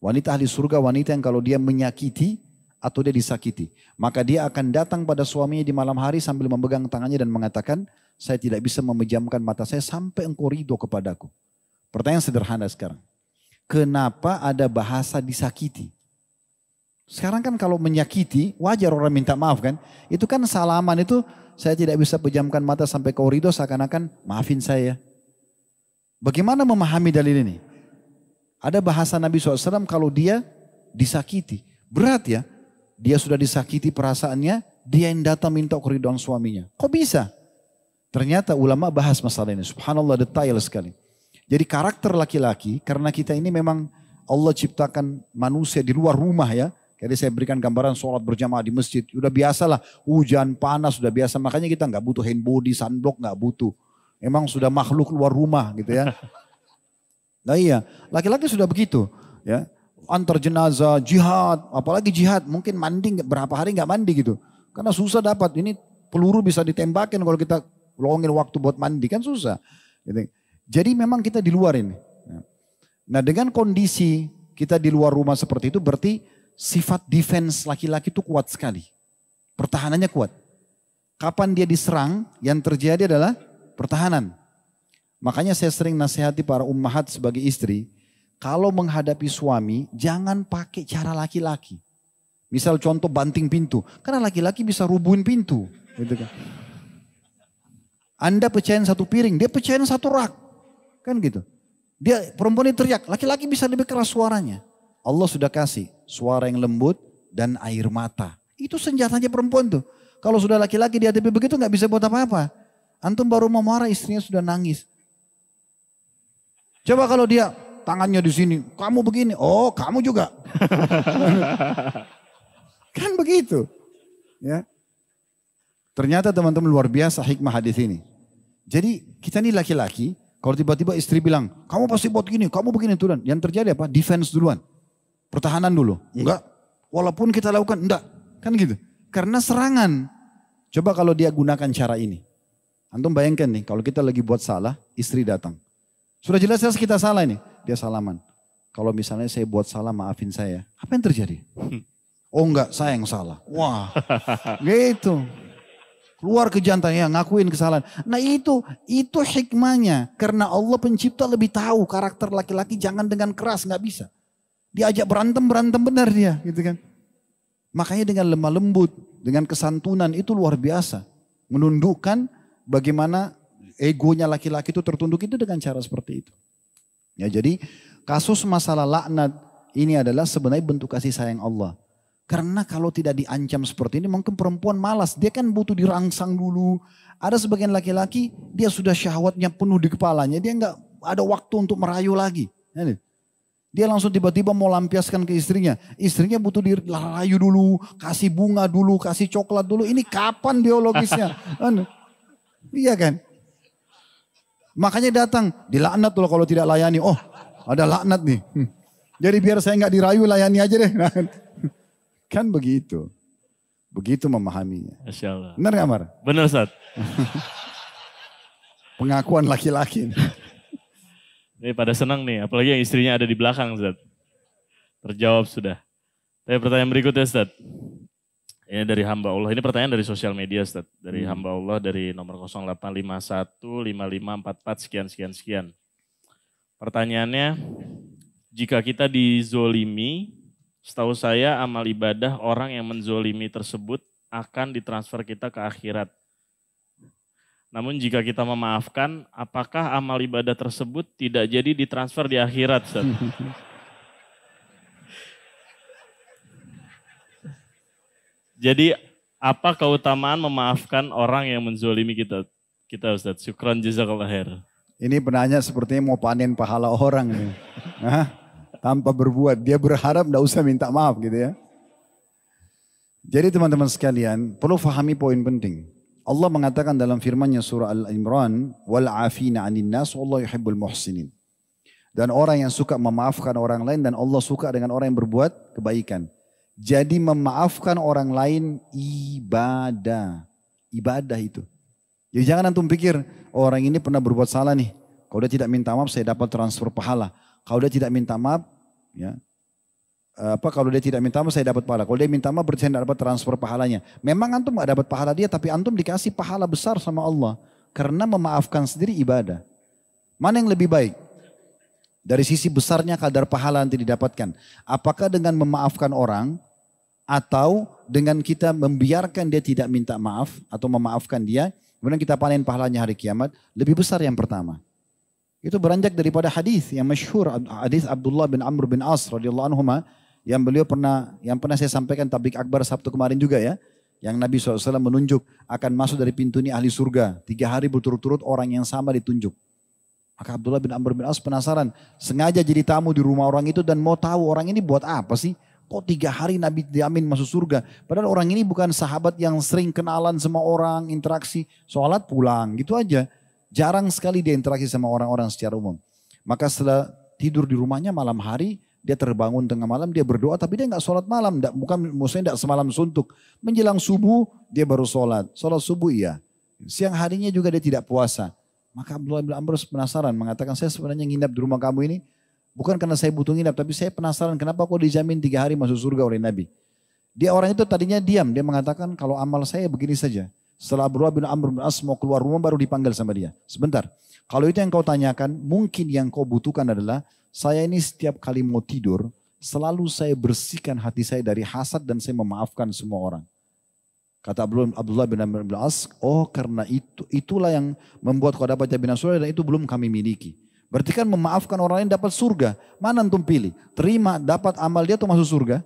Wanita ahli surga, wanita yang kalau dia menyakiti atau dia disakiti. Maka dia akan datang pada suaminya di malam hari sambil memegang tangannya dan mengatakan, saya tidak bisa memejamkan mata saya sampai engkau ridho kepadaku. Pertanyaan sederhana sekarang. Kenapa ada bahasa disakiti? Sekarang kan kalau menyakiti, wajar orang minta maaf kan. Itu kan salaman itu, saya tidak bisa pejamkan mata sampai kau ridho, seakan-akan maafin saya. Bagaimana memahami dalil ini? Ada bahasa Nabi SAW kalau dia disakiti. Berat ya. Dia sudah disakiti perasaannya, dia yang datang minta keridhaan suaminya. Kok bisa? Ternyata ulama bahas masalah ini. Subhanallah, detail sekali. Jadi karakter laki-laki, karena kita ini memang Allah ciptakan manusia di luar rumah ya. Jadi saya berikan gambaran sholat berjamaah di masjid. Udah biasalah, hujan, panas, sudah biasa. Makanya kita nggak butuh hand body, sunblock, nggak butuh. Emang sudah makhluk luar rumah gitu ya. Nah iya, laki-laki sudah begitu ya. Antar jenazah, jihad, apalagi jihad. Mungkin mandi berapa hari nggak mandi gitu. Karena susah dapat, ini peluru bisa ditembakin kalau kita luangin waktu buat mandi kan susah. Gitu. Jadi memang kita di luar ini. Nah dengan kondisi kita di luar rumah seperti itu berarti sifat defense laki-laki itu kuat sekali. Pertahanannya kuat. Kapan dia diserang, yang terjadi adalah pertahanan. Makanya saya sering nasihati para ummahat sebagai istri, kalau menghadapi suami jangan pakai cara laki-laki. Misal contoh banting pintu, karena laki-laki bisa rubuhin pintu. Gitu kan. Anda pecahin satu piring, dia pecahin satu rak. Kan gitu. Dia perempuan ini teriak, laki-laki bisa lebih keras suaranya. Allah sudah kasih suara yang lembut dan air mata. Itu senjatanya perempuan tuh. Kalau sudah laki-laki dihadapi begitu nggak bisa buat apa-apa. Antum baru mau marah istrinya sudah nangis. Coba kalau dia tangannya di sini, kamu begini, oh kamu juga. Kan begitu. Ya. Ternyata teman-teman luar biasa hikmah hadis ini. Jadi kita ini laki-laki, kalau tiba-tiba istri bilang, kamu pasti buat gini, kamu begini duluan. Yang terjadi apa? Defense duluan. Pertahanan dulu. Enggak. Walaupun kita lakukan, enggak. Kan gitu. Karena serangan. Coba kalau dia gunakan cara ini. Antum bayangkan nih, kalau kita lagi buat salah, istri datang. Sudah jelas-jelas kita salah ini. Dia salaman. Kalau misalnya saya buat salah, maafin saya. Apa yang terjadi? Oh enggak, saya yang salah. Wah, gitu. Keluar ke jantan, ya ngakuin kesalahan. Nah itu hikmahnya. Karena Allah pencipta lebih tahu karakter laki-laki jangan dengan keras, nggak bisa. Diajak berantem benar dia gitu kan. Makanya dengan lemah lembut, dengan kesantunan itu luar biasa. Menundukkan bagaimana egonya laki-laki itu tertunduk itu dengan cara seperti itu. Ya jadi kasus masalah laknat ini adalah sebenarnya bentuk kasih sayang Allah. Karena kalau tidak diancam seperti ini mungkin perempuan malas. Dia kan butuh dirangsang dulu. Ada sebagian laki-laki dia sudah syahwatnya penuh di kepalanya. Dia nggak ada waktu untuk merayu lagi. Dia langsung tiba-tiba mau lampiaskan ke istrinya. Istrinya butuh dirayu dulu. Kasih bunga dulu, kasih coklat dulu. Ini kapan biologisnya? Iya kan? Makanya datang, dilaknat loh kalau tidak layani. Oh, ada laknat nih. Jadi biar saya nggak dirayu, layani aja deh. Kan begitu. Begitu memahaminya. Masya Allah. Benar nggak Mar? Benar Ustaz. Pengakuan laki-laki. Ini pada senang nih, apalagi yang istrinya ada di belakang Ustaz. Terjawab sudah. Tapi pertanyaan berikutnya Ustaz. Ini dari hamba Allah. Ini pertanyaan dari sosial media Ustaz. Dari hamba Allah dari nomor 08515544 sekian. Pertanyaannya, jika kita dizolimi, setahu saya amal ibadah orang yang menzolimi tersebut akan ditransfer kita ke akhirat. Namun jika kita memaafkan, apakah amal ibadah tersebut tidak jadi ditransfer di akhirat Ustaz? Jadi apa keutamaan memaafkan orang yang menzolimi kita? Kita Ustaz, syukran jazakallah khair. Ini penanya sepertinya mau panen pahala orang nih. Hah? Tanpa berbuat, dia berharap tidak usah minta maaf gitu ya. Jadi teman-teman sekalian, perlu fahami poin penting. Allah mengatakan dalam firman-Nya surah Al-Imran, wal afina 'anil nas wallahu yuhibbul muhsinin. Dan orang yang suka memaafkan orang lain dan Allah suka dengan orang yang berbuat kebaikan. Jadi memaafkan orang lain ibadah. Ibadah itu. Jadi jangan antum pikir orang ini pernah berbuat salah nih. Kalau dia tidak minta maaf saya dapat transfer pahala. Kalau dia tidak minta maaf, ya, kalau dia tidak minta maaf saya dapat pahala. Kalau dia minta maaf berarti saya tidak dapat transfer pahalanya. Memang antum gak dapat pahala dia, tapi antum dikasih pahala besar sama Allah. Karena memaafkan sendiri ibadah. Mana yang lebih baik? Dari sisi besarnya kadar pahala nanti didapatkan. Apakah dengan memaafkan orang atau dengan kita membiarkan dia tidak minta maaf atau memaafkan dia, kemudian kita panen pahalanya hari kiamat, lebih besar yang pertama. Itu beranjak daripada hadis yang masyhur, hadis Abdullah bin Amr bin As radhiyallahu anhuma yang pernah saya sampaikan tablik akbar Sabtu kemarin juga ya, yang Nabi SAW menunjuk akan masuk dari pintu ini ahli surga, 3 hari berturut-turut orang yang sama ditunjuk. Maka Abdullah bin Amr bin As penasaran, sengaja jadi tamu di rumah orang itu dan mau tahu orang ini buat apa sih? Kok 3 hari Nabi diamin masuk surga? Padahal orang ini bukan sahabat yang sering kenalan sama orang, interaksi, sholat pulang gitu aja. Jarang sekali dia interaksi sama orang-orang secara umum. Maka setelah tidur di rumahnya malam hari, dia terbangun tengah malam, dia berdoa tapi dia nggak sholat malam. Maksudnya nggak semalam suntuk. Menjelang subuh dia baru sholat. Sholat subuh iya. Siang harinya juga dia tidak puasa. Maka Abdullah bin Amr penasaran, mengatakan saya sebenarnya nginap di rumah kamu ini bukan karena saya butuh nginap, tapi saya penasaran kenapa kok dijamin 3 hari masuk surga oleh Nabi. Dia orang itu tadinya diam, dia mengatakan kalau amal saya begini saja. Setelah Abdullah bin Amr bin As mau keluar rumah baru dipanggil sama dia. Sebentar, kalau itu yang kau tanyakan, mungkin yang kau butuhkan adalah saya ini setiap kali mau tidur, selalu saya bersihkan hati saya dari hasad dan saya memaafkan semua orang. Kata Abdullah bin Amr bin As, oh karena itulah yang membuat kau dapat jaminan surga dan itu belum kami miliki. Berarti kan memaafkan orang lain dapat surga. Mana antum pilih? Terima dapat amal dia atau masuk surga?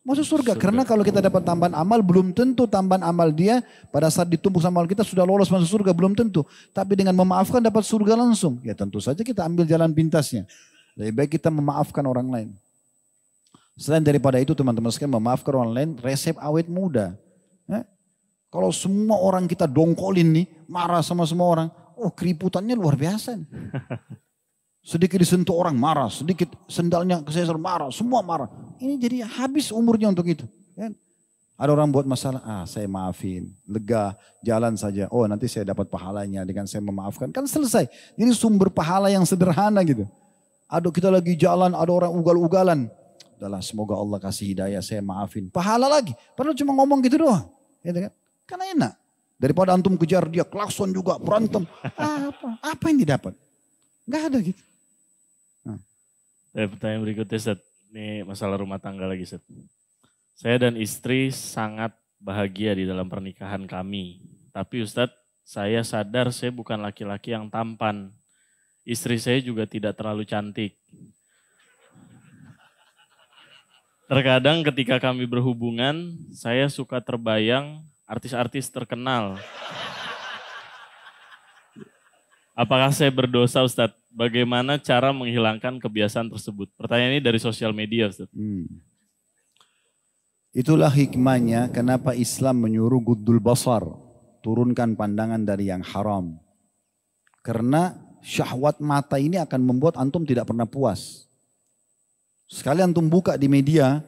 Masuk surga. Karena kalau kita dapat tambahan amal belum tentu tambahan amal dia pada saat ditumpuk sama amal kita sudah lolos masuk surga belum tentu. Tapi dengan memaafkan dapat surga langsung. Ya tentu saja kita ambil jalan pintasnya. Lebih baik kita memaafkan orang lain. Selain daripada itu teman-teman sekalian memaafkan orang lain resep awet muda. Kalau semua orang kita dongkolin nih, marah sama semua orang, oh keriputannya luar biasa nih. Sedikit disentuh orang marah, sedikit sendalnya keseser marah, semua marah. Ini jadi habis umurnya untuk itu. Ada orang buat masalah, saya maafin, lega, jalan saja. Oh nanti saya dapat pahalanya dengan saya memaafkan, kan selesai. Jadi sumber pahala yang sederhana gitu. Aduh kita lagi jalan, ada orang ugal-ugalan. Udahlah semoga Allah kasih hidayah, saya maafin. Pahala lagi, padahal cuma ngomong gitu doang. Gitu kan? Karena enak. Daripada antum kejar dia, klakson juga, berantem. Apa yang didapat? Gak ada gitu. Pertanyaan berikutnya Ustaz. Ini masalah rumah tangga lagi Ustaz. Saya dan istri sangat bahagia di dalam pernikahan kami. Tapi Ustadz, saya sadar saya bukan laki-laki yang tampan. Istri saya juga tidak terlalu cantik. Terkadang ketika kami berhubungan, saya suka terbayang artis-artis terkenal. Apakah saya berdosa Ustadz? Bagaimana cara menghilangkan kebiasaan tersebut? Pertanyaan ini dari sosial media Ustadz. Itulah hikmahnya kenapa Islam menyuruh guddul basar. Turunkan pandangan dari yang haram. Karena syahwat mata ini akan membuat antum tidak pernah puas. Sekali antum buka di media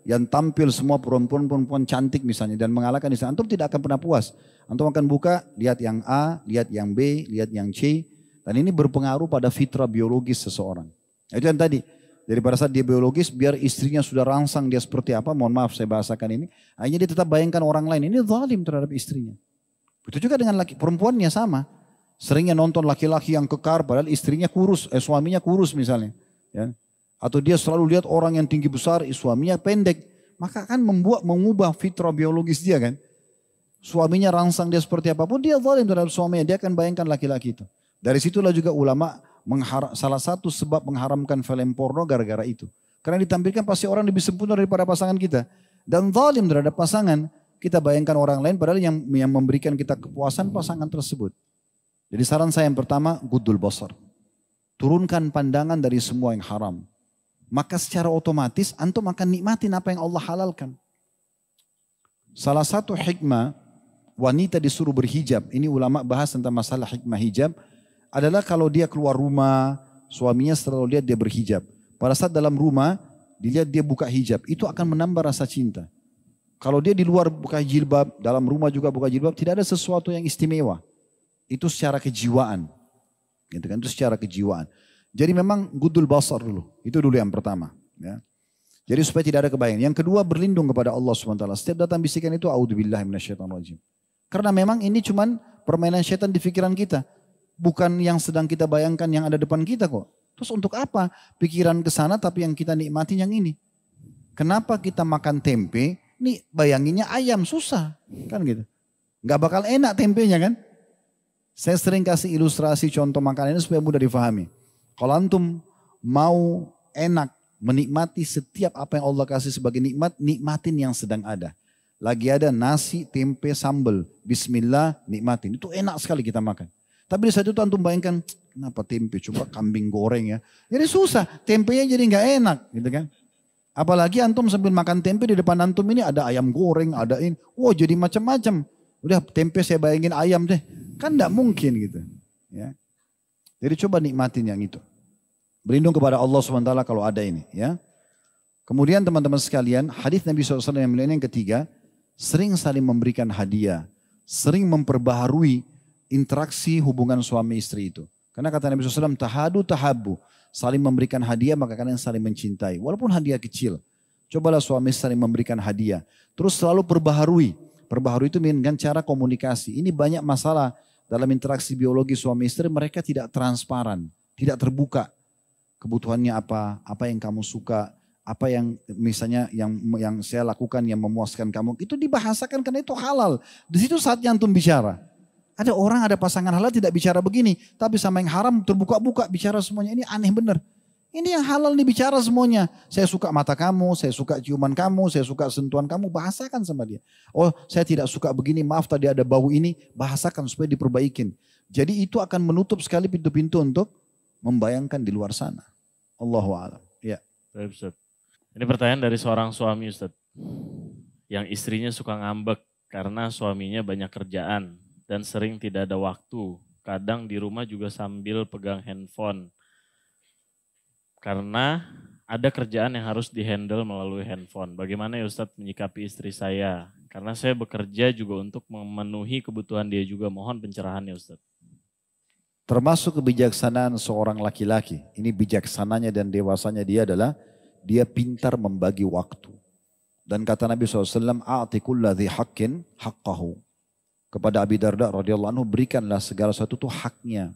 yang tampil semua perempuan-perempuan cantik misalnya dan mengalahkan di sana, antum tidak akan pernah puas. Antum akan buka, lihat yang A, lihat yang B, lihat yang C. Dan ini berpengaruh pada fitrah biologis seseorang. Itu yang tadi, dari pada saat dia biologis, biar istrinya sudah rangsang dia seperti apa, mohon maaf saya bahasakan ini, akhirnya dia tetap bayangkan orang lain, ini zalim terhadap istrinya. Begitu juga dengan perempuannya sama. Seringnya nonton laki-laki yang kekar, padahal istrinya kurus, suaminya kurus misalnya. Ya. Atau dia selalu lihat orang yang tinggi besar, suaminya pendek. Maka kan mengubah fitrah biologis dia kan. Suaminya rangsang dia seperti apapun, dia zalim terhadap suaminya, dia akan bayangkan laki-laki itu. Dari situlah juga ulama salah satu sebab mengharamkan film porno gara-gara itu. Karena ditampilkan pasti orang lebih sempurna daripada pasangan kita. Dan zalim terhadap pasangan, kita bayangkan orang lain padahal yang memberikan kita kepuasan pasangan tersebut. Jadi saran saya yang pertama, guddul basar. Turunkan pandangan dari semua yang haram. Maka secara otomatis antum akan nikmatin apa yang Allah halalkan. Salah satu hikmah wanita disuruh berhijab. Ini ulama bahas tentang masalah hikmah hijab. Adalah kalau dia keluar rumah, suaminya selalu lihat dia berhijab. Pada saat dalam rumah, dilihat dia buka hijab. Itu akan menambah rasa cinta. Kalau dia di luar buka jilbab, dalam rumah juga buka jilbab, tidak ada sesuatu yang istimewa. Itu secara kejiwaan. Gitu kan? Itu secara kejiwaan. Jadi memang gudul basar dulu. Itu dulu yang pertama. Ya. Jadi supaya tidak ada kebayang. Yang kedua berlindung kepada Allah SWT. Setiap datang bisikan itu, a'udzubillahi minasyaitonirrajim. Karena memang ini cuman permainan syaitan di pikiran kita. Bukan yang sedang kita bayangkan yang ada depan kita kok. Terus untuk apa pikiran ke sana tapi yang kita nikmati yang ini? Kenapa kita makan tempe, nih bayanginnya ayam, susah. Kan gitu. Gak bakal enak tempenya kan? Saya sering kasih ilustrasi contoh makanan ini supaya mudah difahami. Kalau antum mau enak menikmati setiap apa yang Allah kasih sebagai nikmat, nikmatin yang sedang ada. Lagi ada nasi, tempe, sambal. Bismillah, nikmatin. Itu enak sekali kita makan. Tapi di saat itu antum bayangkan, kenapa tempe? Coba kambing goreng ya. Jadi susah, tempenya jadi nggak enak gitu kan. Apalagi antum sambil makan tempe di depan antum ini ada ayam goreng, ada ini. Wah jadi macam-macam. Udah tempe saya bayangin ayam deh. Kan nggak mungkin gitu. Ya. Jadi coba nikmatin yang itu. Berlindung kepada Allah SWT kalau ada ini. Ya. Kemudian teman-teman sekalian, hadis Nabi SAW yang mulia yang ketiga, sering saling memberikan hadiah. Sering memperbaharui interaksi hubungan suami istri itu. Karena kata Nabi SAW, tahadu tahabu. Saling memberikan hadiah maka kalian saling mencintai. Walaupun hadiah kecil. Cobalah suami saling memberikan hadiah. Terus selalu perbaharui. Perbaharui itu dengan cara komunikasi. Ini banyak masalah dalam interaksi biologi suami istri. Mereka tidak transparan. Tidak terbuka. Kebutuhannya apa yang kamu suka. Apa yang misalnya yang saya lakukan yang memuaskan kamu. Itu dibahasakan karena itu halal. Di situ saatnya antum bicara. Ada orang, ada pasangan halal tidak bicara begini. Tapi sama yang haram terbuka-buka bicara semuanya. Ini aneh bener. Ini yang halal nih bicara semuanya. Saya suka mata kamu, saya suka ciuman kamu, saya suka sentuhan kamu. Bahasakan sama dia. Oh saya tidak suka begini, maaf tadi ada bau ini. Bahasakan supaya diperbaikin. Jadi itu akan menutup sekali pintu-pintu untuk membayangkan di luar sana. Allahu a'lam. Ya. Ustaz. Ini pertanyaan dari seorang suami Ustaz. Yang istrinya suka ngambek karena suaminya banyak kerjaan. Dan sering tidak ada waktu. Kadang di rumah juga sambil pegang handphone. Karena ada kerjaan yang harus dihandle melalui handphone. Bagaimana ya Ustadz menyikapi istri saya? Karena saya bekerja juga untuk memenuhi kebutuhan dia juga. Mohon pencerahan ya Ustadz. Termasuk kebijaksanaan seorang laki-laki. Ini bijaksananya dan dewasanya dia adalah dia pintar membagi waktu. Dan kata Nabi SAW, "A'ti kulla dhi haqqin haqqahu." Kepada Abi Darda radhiyallahu anhu, berikanlah segala sesuatu tuh haknya.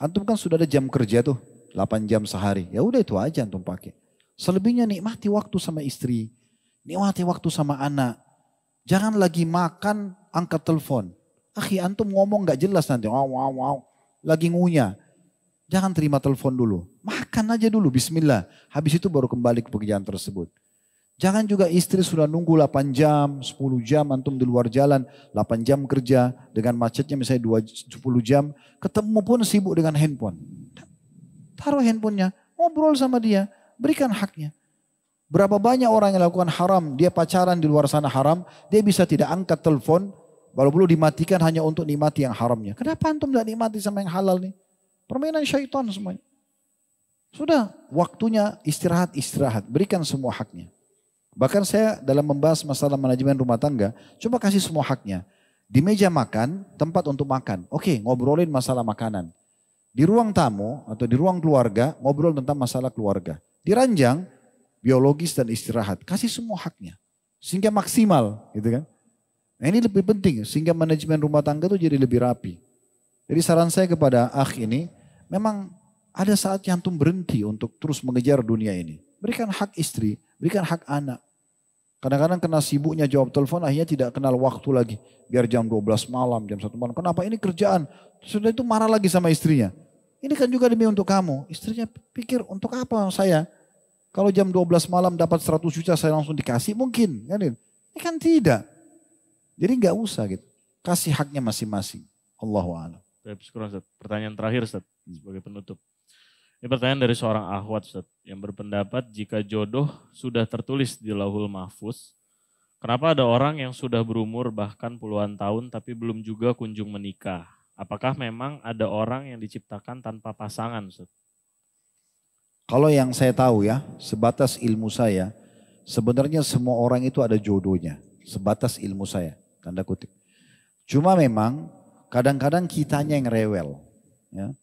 Antum kan sudah ada jam kerja tuh, 8 jam sehari. Ya udah itu aja antum pakai. Selebihnya nikmati waktu sama istri, nikmati waktu sama anak. Jangan lagi makan angkat telepon. Akhi antum ngomong gak jelas nanti, wow, lagi ngunyah. Jangan terima telepon dulu. Makan aja dulu, bismillah. Habis itu baru kembali ke pekerjaan tersebut. Jangan juga istri sudah nunggu 8 jam, 10 jam antum di luar jalan. 8 jam kerja dengan macetnya misalnya 10 jam. Ketemu pun sibuk dengan handphone. Taruh handphonenya, ngobrol sama dia, berikan haknya. Berapa banyak orang yang lakukan haram, dia pacaran di luar sana haram, dia bisa tidak angkat telepon, baru perlu dimatikan hanya untuk nikmati yang haramnya. Kenapa antum tidak nikmati sama yang halal nih? Permainan syaitan semuanya. Sudah waktunya istirahat. Berikan semua haknya. Bahkan saya dalam membahas masalah manajemen rumah tangga, coba kasih semua haknya. Di meja makan, tempat untuk makan. Oke, ngobrolin masalah makanan. Di ruang tamu atau di ruang keluarga, ngobrol tentang masalah keluarga. Di ranjang, biologis dan istirahat. Kasih semua haknya. Sehingga maksimal gitu kan. Nah ini lebih penting, sehingga manajemen rumah tangga itu jadi lebih rapi. Jadi saran saya kepada akh ini, memang ada saatnya antum berhenti untuk terus mengejar dunia ini. Berikan hak istri, berikan hak anak. Kadang-kadang kena sibuknya jawab telepon, akhirnya tidak kenal waktu lagi. Biar jam 12 malam, jam 1 malam. Kenapa ini kerjaan? Sudah itu marah lagi sama istrinya. Ini kan juga demi untuk kamu. Istrinya pikir untuk apa saya? Kalau jam 12 malam dapat 100 juta saya langsung dikasih, mungkin. Ini kan tidak. Jadi nggak usah gitu. Kasih haknya masing-masing. Allahu a'lam. Pertanyaan terakhir Ustaz, sebagai penutup. Ini pertanyaan dari seorang akhwat Ustaz, yang berpendapat jika jodoh sudah tertulis di Lauhul Mahfuz, kenapa ada orang yang sudah berumur bahkan puluhan tahun tapi belum juga kunjung menikah? Apakah memang ada orang yang diciptakan tanpa pasangan Ustaz? Kalau yang saya tahu ya, sebatas ilmu saya, sebenarnya semua orang itu ada jodohnya. Sebatas ilmu saya, tanda kutip. Cuma memang kadang-kadang kitanya yang rewel. Ya.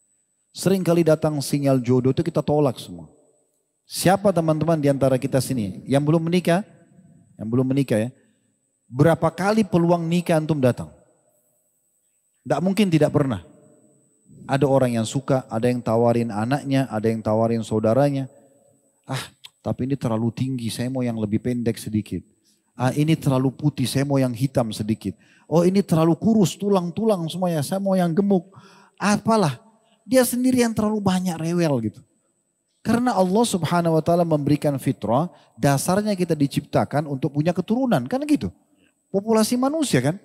Sering kali datang sinyal jodoh itu kita tolak semua. Siapa teman-teman di antara kita sini yang belum menikah? Yang belum menikah ya. Berapa kali peluang nikah antum datang? Tidak mungkin tidak pernah. Ada orang yang suka, ada yang tawarin anaknya, ada yang tawarin saudaranya. Tapi ini terlalu tinggi, saya mau yang lebih pendek sedikit. Ini terlalu putih, saya mau yang hitam sedikit. Oh ini terlalu kurus, tulang-tulang semuanya, saya mau yang gemuk. Apalah. Dia sendiri yang terlalu banyak rewel gitu. Karena Allah subhanahu wa ta'ala memberikan fitrah, dasarnya kita diciptakan untuk punya keturunan. Kan gitu. Populasi manusia kan.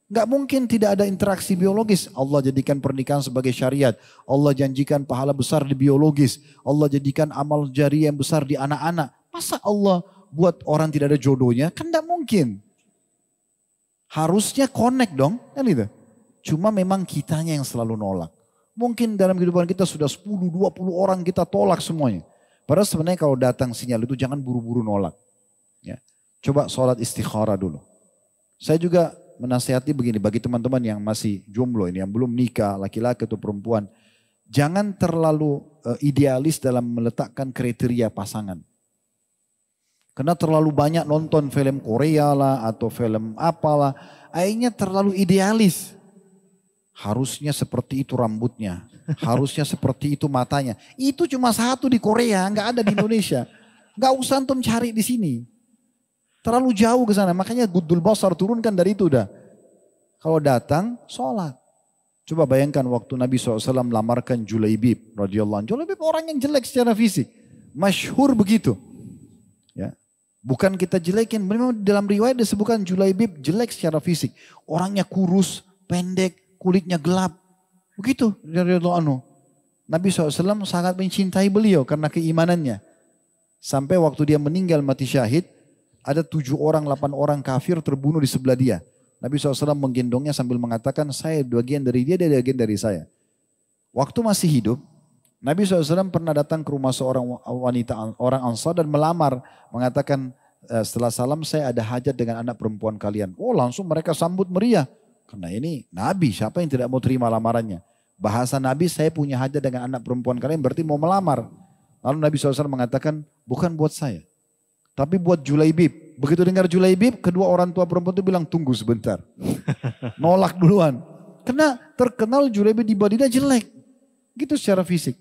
Nggak mungkin tidak ada interaksi biologis. Allah jadikan pernikahan sebagai syariat. Allah janjikan pahala besar di biologis. Allah jadikan amal jariah yang besar di anak-anak. Masa Allah buat orang tidak ada jodohnya? Kan nggak mungkin. Harusnya connect dong. Kan gitu. Cuma memang kitanya yang selalu nolak. Mungkin dalam kehidupan kita sudah 10-20 orang kita tolak semuanya. Padahal sebenarnya kalau datang sinyal itu jangan buru-buru nolak. Ya. Coba sholat istikharah dulu. Saya juga menasihati begini bagi teman-teman yang masih jomblo ini, yang belum nikah, laki-laki atau perempuan. Jangan terlalu idealis dalam meletakkan kriteria pasangan. Karena terlalu banyak nonton film Korea lah atau film apalah. Akhirnya terlalu idealis. Harusnya seperti itu rambutnya. Harusnya seperti itu matanya. Itu cuma satu di Korea, nggak ada di Indonesia. Nggak usah antum cari di sini. Terlalu jauh ke sana. Makanya Guddul Basar turunkan dari itu udah. Kalau datang, sholat. Coba bayangkan waktu Nabi SAW melamarkan Julaibib radhiyallahu anhu. Julaibib orang yang jelek secara fisik. Masyhur begitu. Ya. Bukan kita jelekin. Memang dalam riwayat disebutkan Julaibib jelek secara fisik. Orangnya kurus, pendek, kulitnya gelap. Begitu. Nabi SAW sangat mencintai beliau karena keimanannya. Sampai waktu dia meninggal mati syahid, ada 7 orang, 8 orang kafir terbunuh di sebelah dia. Nabi SAW menggendongnya sambil mengatakan, saya bagian dari dia bagian dari saya. Waktu masih hidup, Nabi SAW pernah datang ke rumah seorang wanita, orang Ansar dan melamar. Mengatakan, setelah salam saya ada hajat dengan anak perempuan kalian. Oh langsung mereka sambut meriah. Karena ini Nabi, siapa yang tidak mau terima lamarannya? Bahasa Nabi, saya punya hajat dengan anak perempuan kalian, berarti mau melamar. Lalu Nabi SAW mengatakan, bukan buat saya. Tapi buat Julaibib. Begitu dengar Julaibib, kedua orang tua perempuan itu bilang, tunggu sebentar. Nolak duluan. Karena terkenal Julaibib di Madinah jelek. Gitu secara fisik.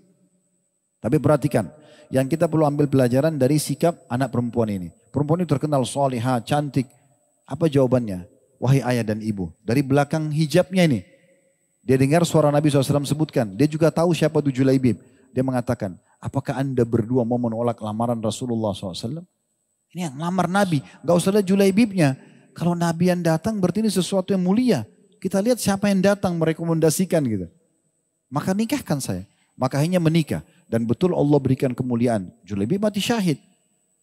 Tapi perhatikan, yang kita perlu ambil pelajaran dari sikap anak perempuan ini. Perempuan ini terkenal solihah, cantik. Apa jawabannya? Wahai ayah dan ibu, dari belakang hijabnya ini, dia dengar suara Nabi SAW sebutkan, dia juga tahu siapa itu Julaibib. Dia mengatakan, apakah anda berdua mau menolak lamaran Rasulullah SAW? Ini yang lamar Nabi, gak usah lihat Julaibibnya. Kalau Nabi yang datang berarti ini sesuatu yang mulia. Kita lihat siapa yang datang merekomendasikan gitu. Maka nikahkan saya. Maka akhirnya menikah. Dan betul Allah berikan kemuliaan. Julaibib mati syahid.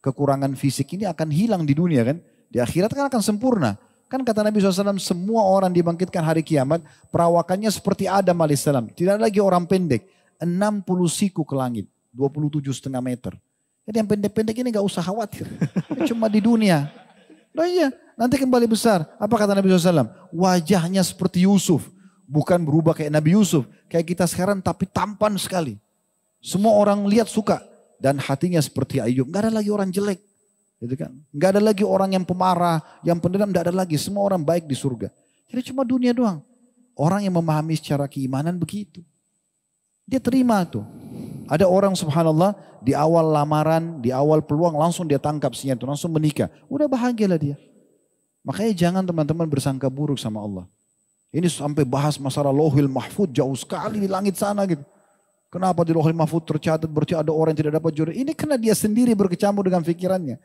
Kekurangan fisik ini akan hilang di dunia kan. Di akhirat kan akan sempurna. Kan kata Nabi SAW, semua orang dibangkitkan hari kiamat, perawakannya seperti Adam AS. Tidak lagi orang pendek. 60 siku ke langit. 27,5 meter. Jadi yang pendek-pendek ini gak usah khawatir. Cuma di dunia. Nah iya, nanti kembali besar. Apa kata Nabi SAW? Wajahnya seperti Yusuf. Bukan berubah kayak Nabi Yusuf. Kayak kita sekarang tapi tampan sekali. Semua orang lihat suka. Dan hatinya seperti Ayub. Gak ada lagi orang jelek. Gitu kan? Gak ada lagi orang yang pemarah, yang pendendam. Gak ada lagi. Semua orang baik di surga. Jadi cuma dunia doang. Orang yang memahami secara keimanan begitu. Dia terima tuh. Ada orang subhanallah di awal lamaran, di awal peluang langsung dia tangkap sinyal itu, langsung menikah. Udah bahagialah dia. Makanya jangan teman-teman bersangka buruk sama Allah. Ini sampai bahas masalah lohil mahfud jauh sekali di langit sana gitu. Kenapa di lohil mahfud tercatat berarti ada orang yang tidak dapat jodoh. Ini karena dia sendiri berkecamur dengan pikirannya.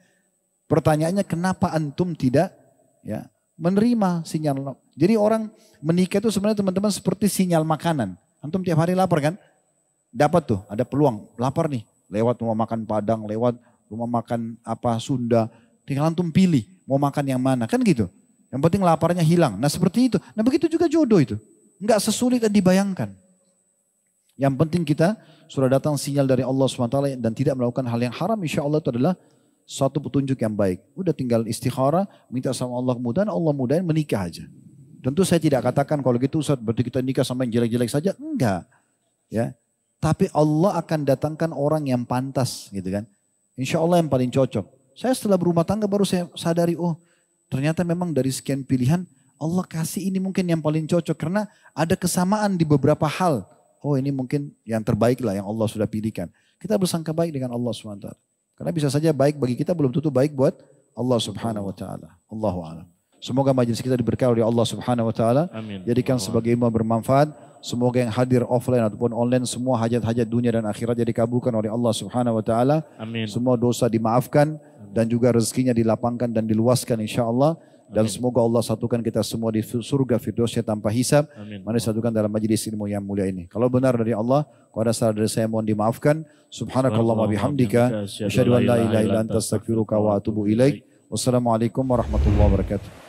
Pertanyaannya kenapa antum tidak ya menerima sinyal. Jadi orang menikah itu sebenarnya teman-teman seperti sinyal makanan. Antum tiap hari lapar kan? Dapat tuh, ada peluang, lapar nih. Lewat rumah makan Padang, lewat rumah makan apa Sunda. Tinggal antum pilih, mau makan yang mana. Kan gitu. Yang penting laparnya hilang. Nah seperti itu. Nah begitu juga jodoh itu. Enggak sesulit yang dibayangkan. Yang penting kita sudah datang sinyal dari Allah SWT dan tidak melakukan hal yang haram. Insya Allah itu adalah suatu petunjuk yang baik. Udah tinggal istikharah, minta sama Allah kemudahan, Allah mudahin menikah aja. Tentu saya tidak katakan kalau gitu Ustaz berarti kita nikah sama yang jelek-jelek saja. Enggak. Ya. Tapi Allah akan datangkan orang yang pantas gitu kan. Insya Allah yang paling cocok. Saya setelah berumah tangga baru saya sadari, oh ternyata memang dari sekian pilihan Allah kasih ini mungkin yang paling cocok. Karena ada kesamaan di beberapa hal. Oh ini mungkin yang terbaik lah yang Allah sudah pilihkan. Kita bersangka baik dengan Allah SWT. Karena bisa saja baik bagi kita belum tentu baik buat Allah Subhanahu Wa Taala. Allahu a'lam. Semoga majelis kita diberkahi oleh Allah Subhanahu Wa Taala. Jadikan sebagai ilmu bermanfaat. Semoga yang hadir offline ataupun online semua hajat-hajat dunia dan akhirat jadi dikabulkan oleh Allah Subhanahu Wa Taala. Semua dosa dimaafkan dan juga rezekinya dilapangkan dan diluaskan insya-Allah. Dan semoga Allah satukan kita semua di surga firdausnya tanpa hisab. Mari satukan dalam majelis ilmu yang mulia ini. Kalau benar dari Allah, kalau ada salah dari saya mohon dimaafkan. Subhanakallahumma bihamdika asyhadu an la ilaha illa anta astaghfiruka wa atubu ilaik. Wassalamualaikum warahmatullahi wabarakatuh.